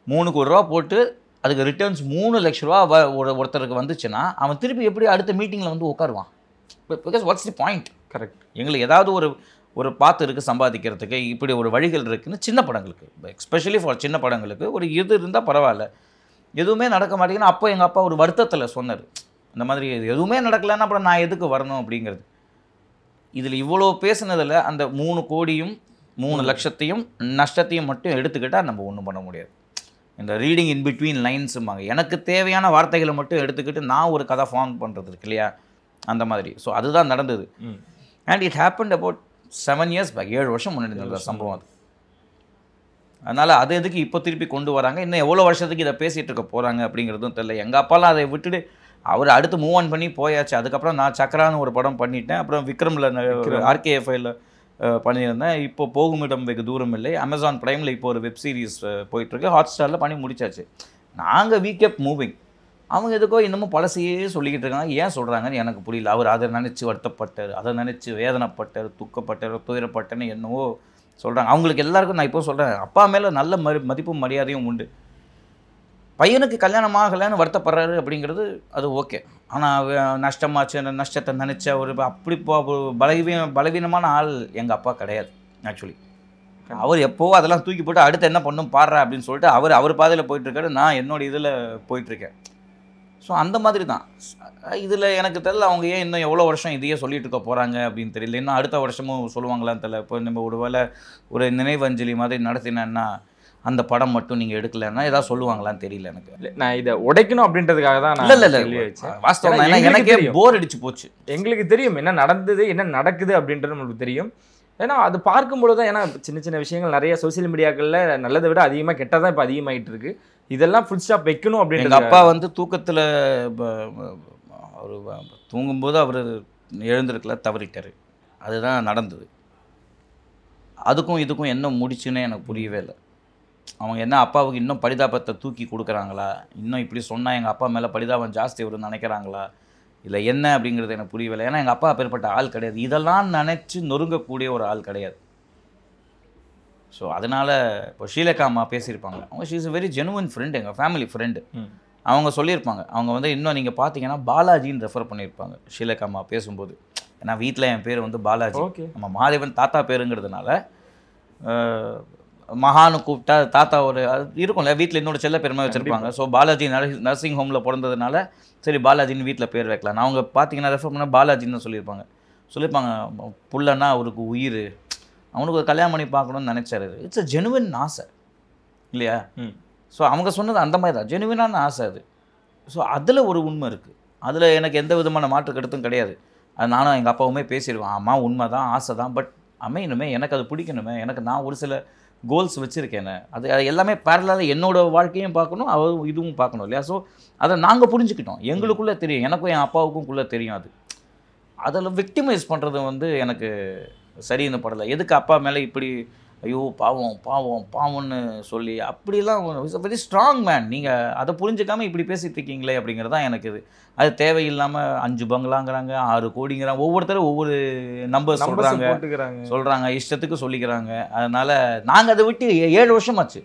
3 கோடி ரூபா போட்டு அதுக்கு ரிட்டர்ன்ஸ் 3 லட்ச ரூபா ஒருத்தருக்கு வந்துச்சுன்னா அவன் திருப்பி எப்படி அடுத்த மீட்டிங்கில் வந்து உட்காருவான்? Because what's the point? Correct. எங்களுக்கு ஏதாவது ஒரு பாத்து இருக்குது சம்பாதிக்கிறதுக்கு, இப்படி ஒரு வழிகள் இருக்குதுன்னு சின்ன படங்களுக்கு, எஸ்பெஷலி ஃபார் சின்ன படங்களுக்கு ஒரு இது இருந்தால் பரவாயில்ல. எதுவுமே நடக்க மாட்டேங்குதுன்னா அப்போ எங்கள் அப்பா ஒரு வருத்தத்தில் சொன்னார், இந்த மாதிரி எதுவுமே நடக்கலைன்னா அப்புறம் நான் எதுக்கு வரணும் அப்படிங்கிறது. இதில் இவ்வளோ பேசுனதில் அந்த 3 கோடியும் 3 லட்சத்தையும் நஷ்டத்தையும் மட்டும் எடுத்துக்கிட்டால் நம்ம ஒன்றும் பண்ண முடியாது. இந்த ரீடிங் இன் பிட்வீன் லைன்ஸும்பாங்க. எனக்கு தேவையான வார்த்தைகளை மட்டும் எடுத்துக்கிட்டு நான் ஒரு கதை ஃபார்ம் பண்ணுறது இருக்கு இல்லையா, அந்த மாதிரி. ஸோ அதுதான் நடந்தது. And it happened about 7 years back, 7 வருஷம் முன்னாடி நடந்த சம்பவம் அது. அதனால் அது எதுக்கு இப்போ திருப்பி கொண்டு வராங்க, இன்னும் எவ்வளோ வருஷத்துக்கு இதை பேசிகிட்டு இருக்க போகிறாங்க அப்படிங்கிறதும் தெரியல. எங்கள் அப்பாலாம் அதை விட்டுட்டு அவர் அடுத்து மூவ் ஆன் பண்ணி போயாச்சு. அதுக்கப்புறம் நான் சக்கரான்னு ஒரு படம் பண்ணிட்டேன். அப்புறம் விக்ரமில் RKFIல பண்ணியிருந்தேன். இப்போ போகும் இடம் வெகு தூரம் இல்லை. அமேசான் ப்ரைமில் இப்போ ஒரு வெப் சீரிஸ் போயிட்டுருக்கு. ஹாட்ஸ்டாரில் பண்ணி முடிச்சாச்சு. நாங்கள் வி கெப்ட் மூவிங். அவங்க எதுக்கோ இன்னமும் பழசையே சொல்லிக்கிட்டு இருக்காங்க. ஏன் சொல்கிறாங்கன்னு எனக்கு புரியல. அவர் அதை நினச்சி வருத்தப்பட்டார், அதை நினச்சி வேதனைப்பட்டார், துக்கப்பட்டார், துயரப்பட்டேன்னு என்னவோ சொல்கிறாங்க. அவங்களுக்கு எல்லாருக்கும் நான் இப்போ சொல்கிறேன், அப்பா மேலே நல்ல மதிப்பும் மரியாதையும் உண்டு. பையனுக்கு கல்யாணம் ஆகலைன்னு வருத்தப்படுறாரு அப்படிங்கிறது அது ஓகே. ஆனால் நஷ்டமாச்சு, நஷ்டத்தை நினச்ச ஒரு அப்படி பலவீனமான ஆள் எங்கள் அப்பா கிடையாது. ஆக்சுவலி அவர் எப்போவோ அதெல்லாம் தூக்கி போட்டு அடுத்து என்ன பண்ணும் பாடுறா அப்படின்னு சொல்லிட்டு அவர் பாதையில் போயிட்டுருக்காரு, நான் என்னோட இதில் போயிட்டுருக்கேன். ஸோ அந்த மாதிரி தான் இதில் எனக்கு தெரியல அவங்க ஏன் இன்னும் எவ்வளோ வருஷம் இதையே சொல்லிட்டு இருக்க போகிறாங்க அப்படின்னு தெரியல. இன்னும் அடுத்த வருஷமும் சொல்லுவாங்களான்னு தெரியல. இப்போ நம்ம ஒரு நினைவஞ்சலி மாதிரி நடத்தினேன்னா அந்த படம் மட்டும் நீங்கள் எடுக்கலைன்னா ஏதாவது சொல்லுவாங்களான்னு தெரியல எனக்கு. நான் இதை உடைக்கணும் அப்படின்றதுக்காக தான் இல்லை வாஸ்தவம் எனக்கே போர் அடிச்சு போச்சு. எங்களுக்கு தெரியும் என்ன நடந்தது, என்ன நடக்குது அப்படின்றது நம்மளுக்கு தெரியும். ஏன்னா அது பார்க்கும்பொழுது தான், ஏன்னா சின்ன சின்ன விஷயங்கள் நிறைய சோசியல் மீடியாக்களில் நல்லதை விட அதிகமாக கெட்டதான் இப்போ அதிகமாகிட்டு இருக்கு. இதெல்லாம் ஃபுல் ஸ்டாப் வைக்கணும் அப்படின்னு. எங்கள் அப்பா வந்து தூக்கத்தில் அவர் தூங்கும்போது அவர் எழுந்திருக்கல, தவறிட்டார். அதுதான் நடந்தது. அதுக்கும் இதுக்கும் என்ன முடிச்சுன்னு எனக்கு புரியவே இல்லை. அவங்க என்ன அப்பாவுக்கு இன்னும் பரிதாபத்தை தூக்கி கொடுக்குறாங்களா, இன்னும் இப்படி சொன்னால் எங்கள் அப்பா மேலே பரிதாபம் ஜாஸ்தி வரும்னு நினைக்கிறாங்களா, இல்லை என்ன அப்படிங்கிறது எனக்கு புரியவில்லை. ஏன்னா எங்கள் அப்பா அப்பேற்பட்ட ஆள் கிடையாது. இதெல்லாம் நினச்சி நொறுங்கக்கூடிய ஒரு ஆள் கிடையாது. ஸோ அதனால் இப்போ ஸ்ரீலேகா அம்மா பேசியிருப்பாங்க. அவங்க she is a very genuine friend, எங்கள் ஃபேமிலி ஃப்ரெண்டு. அவங்க சொல்லியிருப்பாங்க. அவங்க வந்து இன்னும் நீங்கள் பார்த்தீங்கன்னா பாலாஜின்னு ரெஃபர் பண்ணியிருப்பாங்க ஸ்ரீலேகா அம்மா பேசும்போது. ஏன்னா வீட்டில் என் பேர் வந்து பாலாஜி, நம்ம மகாதேவன் தாத்தா பேருங்கிறதுனால மகானு கூப்பிட்டா தாத்தா ஒரு இருக்கும்ல, வீட்டில் இன்னொரு செல்ல பெருமை வச்சுருப்பாங்க. ஸோ பாலாஜி நர்சிங் ஹோமில் பிறந்ததுனால சரி பாலாஜின்னு வீட்டில் பேர் வைக்கலாம். அவங்க பார்த்தீங்கன்னா ரெஃபர் பண்ணால் பாலாஜின்னு சொல்லியிருப்பாங்க. புள்ளன்னா அவருக்கு உயிர், அவனுக்கு ஒரு கல்யாணம் பண்ணி பார்க்கணும்னு நினச்சாரு. இட்ஸ் அ ஜெனுவின் ஆசை இல்லையா? ஸோ அவங்க சொன்னது அந்த மாதிரி தான், ஜெனுவினான ஆசை அது. ஸோ அதில் ஒரு உண்மை இருக்குது. அதில் எனக்கு எந்த விதமான மாற்று கருத்தும் கிடையாது. அது நானும் எங்கள் அப்பாவுமே பேசிடுவேன். ஆமாம் உண்மை தான், ஆசை தான், பட் அமையணுமே, எனக்கு அது பிடிக்கணுமே, எனக்கு நான் ஒரு சில கோல்ஸ் வச்சுருக்கேன். அது எல்லாமே பேரலாக என்னோடய வாழ்க்கையும் பார்க்கணும், இதுவும் பார்க்கணும் இல்லையா? ஸோ அதை நாங்கள் புரிஞ்சுக்கிட்டோம். எங்களுக்குள்ளே தெரியும், எனக்கும் என் அப்பாவுக்குள்ளே தெரியும். அதில் விக்டிமைஸ் பண்ணுறது வந்து எனக்கு சரின்னு படலை. எதுக்கு அப்பா மேலே இப்படி ஐயோ பாவம் பாவம் பாவம்னு சொல்லி அப்படிலாம் வெரி ஸ்ட்ராங் மேன், நீங்கள் அதை புரிஞ்சுக்காமல் இப்படி பேசிகிட்டு இருக்கீங்களே அப்படிங்கிறது தான் எனக்கு அது தேவையில்லாமல் 5 பங்களாங்கிறாங்க, 6 கோடிங்கிறாங்க, ஒவ்வொருத்தரும் ஒவ்வொரு நம்பர் சொல்கிறாங்க, இஷ்டத்துக்கு சொல்லிக்கிறாங்க. அதனால் நாங்கள் அதை விட்டு 7 வருஷமாச்சு.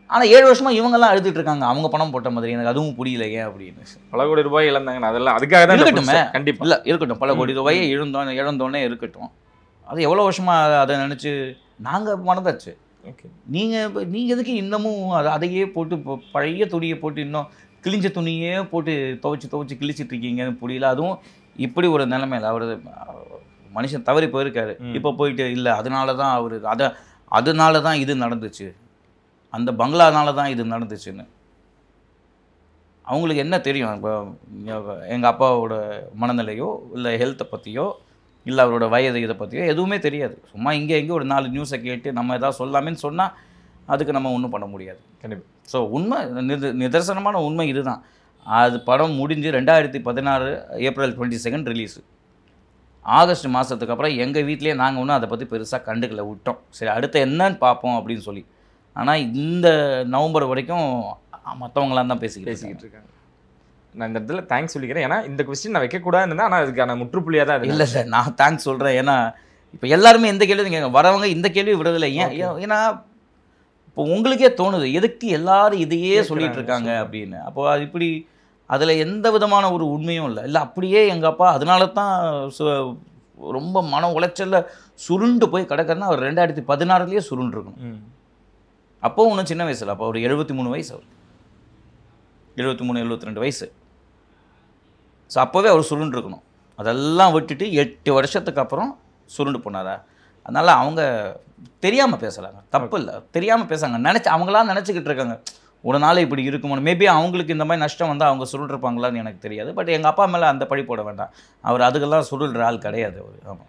ஆனால் 7 வருஷமாக இவங்கெல்லாம் அழுதுட்டு இருக்காங்க அவங்க பணம் போட்ட மாதிரி. எனக்கு அதுவும் புரியல ஏன் அப்படின்னு. பல கோடி ரூபாய் இழந்தாங்க, அதெல்லாம் அதுக்காக தான் இருக்கட்டுமே. கண்டிப்பாக இல்லை இருக்கட்டும், பல கோடி ரூபாயை இழந்தோன்னே இருக்கட்டும். அது எவ்வளோ வருஷமாக அதை நினச்சி நாங்கள் மறந்தாச்சு. ஓகே, நீங்கள் எதுக்கு இன்னமும் அதையே போட்டு பழைய துணியை போட்டு இன்னும் கிழிஞ்ச துணியே போட்டு துவைச்சி கிழிச்சிட்டு இருக்கீங்கன்னு புரியல. அதுவும் இப்படி ஒரு நிலைமையில் அவர் மனுஷன் தவறி போயிருக்காரு. இப்போ போயிட்டு இல்லை அதனால தான் அவர் அதனால தான் இது நடந்துச்சு, அந்த பங்களானால தான் இது நடந்துச்சுன்னு அவங்களுக்கு என்ன தெரியும்? இப்போ எங்கள் அப்பாவோட மனநிலையோ இல்லை ஹெல்த்தை பற்றியோ இல்லை அவரோட வயது இதை பற்றியோ எதுவுமே தெரியாது. சும்மா இங்கே ஒரு 4 நியூஸை கேட்டு நம்ம எதாவது சொல்லாமேன்னு சொன்னால் அதுக்கு நம்ம ஒன்றும் பண்ண முடியாது. கண்டிப்பாக. ஸோ உண்மை நிதர்சனமான உண்மை இதுதான். அது படம் முடிஞ்சு 2016 ஏப்ரல் 22 ரிலீஸு. ஆகஸ்ட் மாதத்துக்கு அப்புறம் எங்கள் வீட்லேயே நாங்கள் ஒன்றும் அதை பற்றி பெருசாக கண்டுக்கல, விட்டோம். சரி அடுத்து என்னன்னு பார்ப்போம் அப்படின்னு சொல்லி. ஆனால் இந்த நவம்பர் வரைக்கும் மற்றவங்களாம் தான் பேசிக்கிட்டு இருக்காங்க. நான் இந்த இடத்துல தேங்க்ஸ் சொல்லிக்கிறேன். ஏன்னா இந்த கொஸ்டின் நான் வைக்கக்கூடாதுன்னு தான், ஆனால் அதுக்கான முற்றுப்புள்ளியாக தான். இல்லை சார், நான் தேங்க்ஸ் சொல்கிறேன். ஏன்னா இப்போ எல்லாருமே எந்த கேள்வி வரவங்க இந்த கேள்வி விடுறதில்லை. ஏன்னா இப்போ உங்களுக்கே தோணுது எதுக்கு எல்லாரும் இதையே சொல்லிட்டு இருக்காங்க அப்படின்னு. அப்போ அது இப்படி அதில் எந்த விதமான ஒரு உண்மையும் இல்லை அப்படியே எங்கள் அப்பா அதனால தான் ரொம்ப மன உளைச்சலில் சுருண்டு போய் கிடக்கிறதுனா அவர் 2016 சுருண்டுருக்கணும். அப்போ ஒன்றும் சின்ன வயசில், அப்போ ஒரு 73 வயசு, அவர் 73-72 வயசு. ஸோ அப்போவே அவர் சுருண்டுருக்கணும். அதெல்லாம் விட்டுட்டு 8 வருஷத்துக்கு அப்புறம் சுருண்டு போனாரா? அதனால் அவங்க தெரியாமல் பேசுகிறாங்க, தப்பு இல்லை, தெரியாமல் பேசுகிறாங்க, அவங்களாம் நினச்சிக்கிட்டு இருக்காங்க ஒரு நாள் இப்படி இருக்குமோ. மேபி அவங்களுக்கு இந்த மாதிரி நஷ்டம் வந்தால் அவங்க சுருள்ருப்பாங்களான்னு எனக்கு தெரியாது. பட் எங்கள் அப்பா மேலே அந்த பழி போட வேண்டாம். அவர் அதுக்கெல்லாம் சுருள்ற ஆள் கிடையாது அவர். ஆமாம்.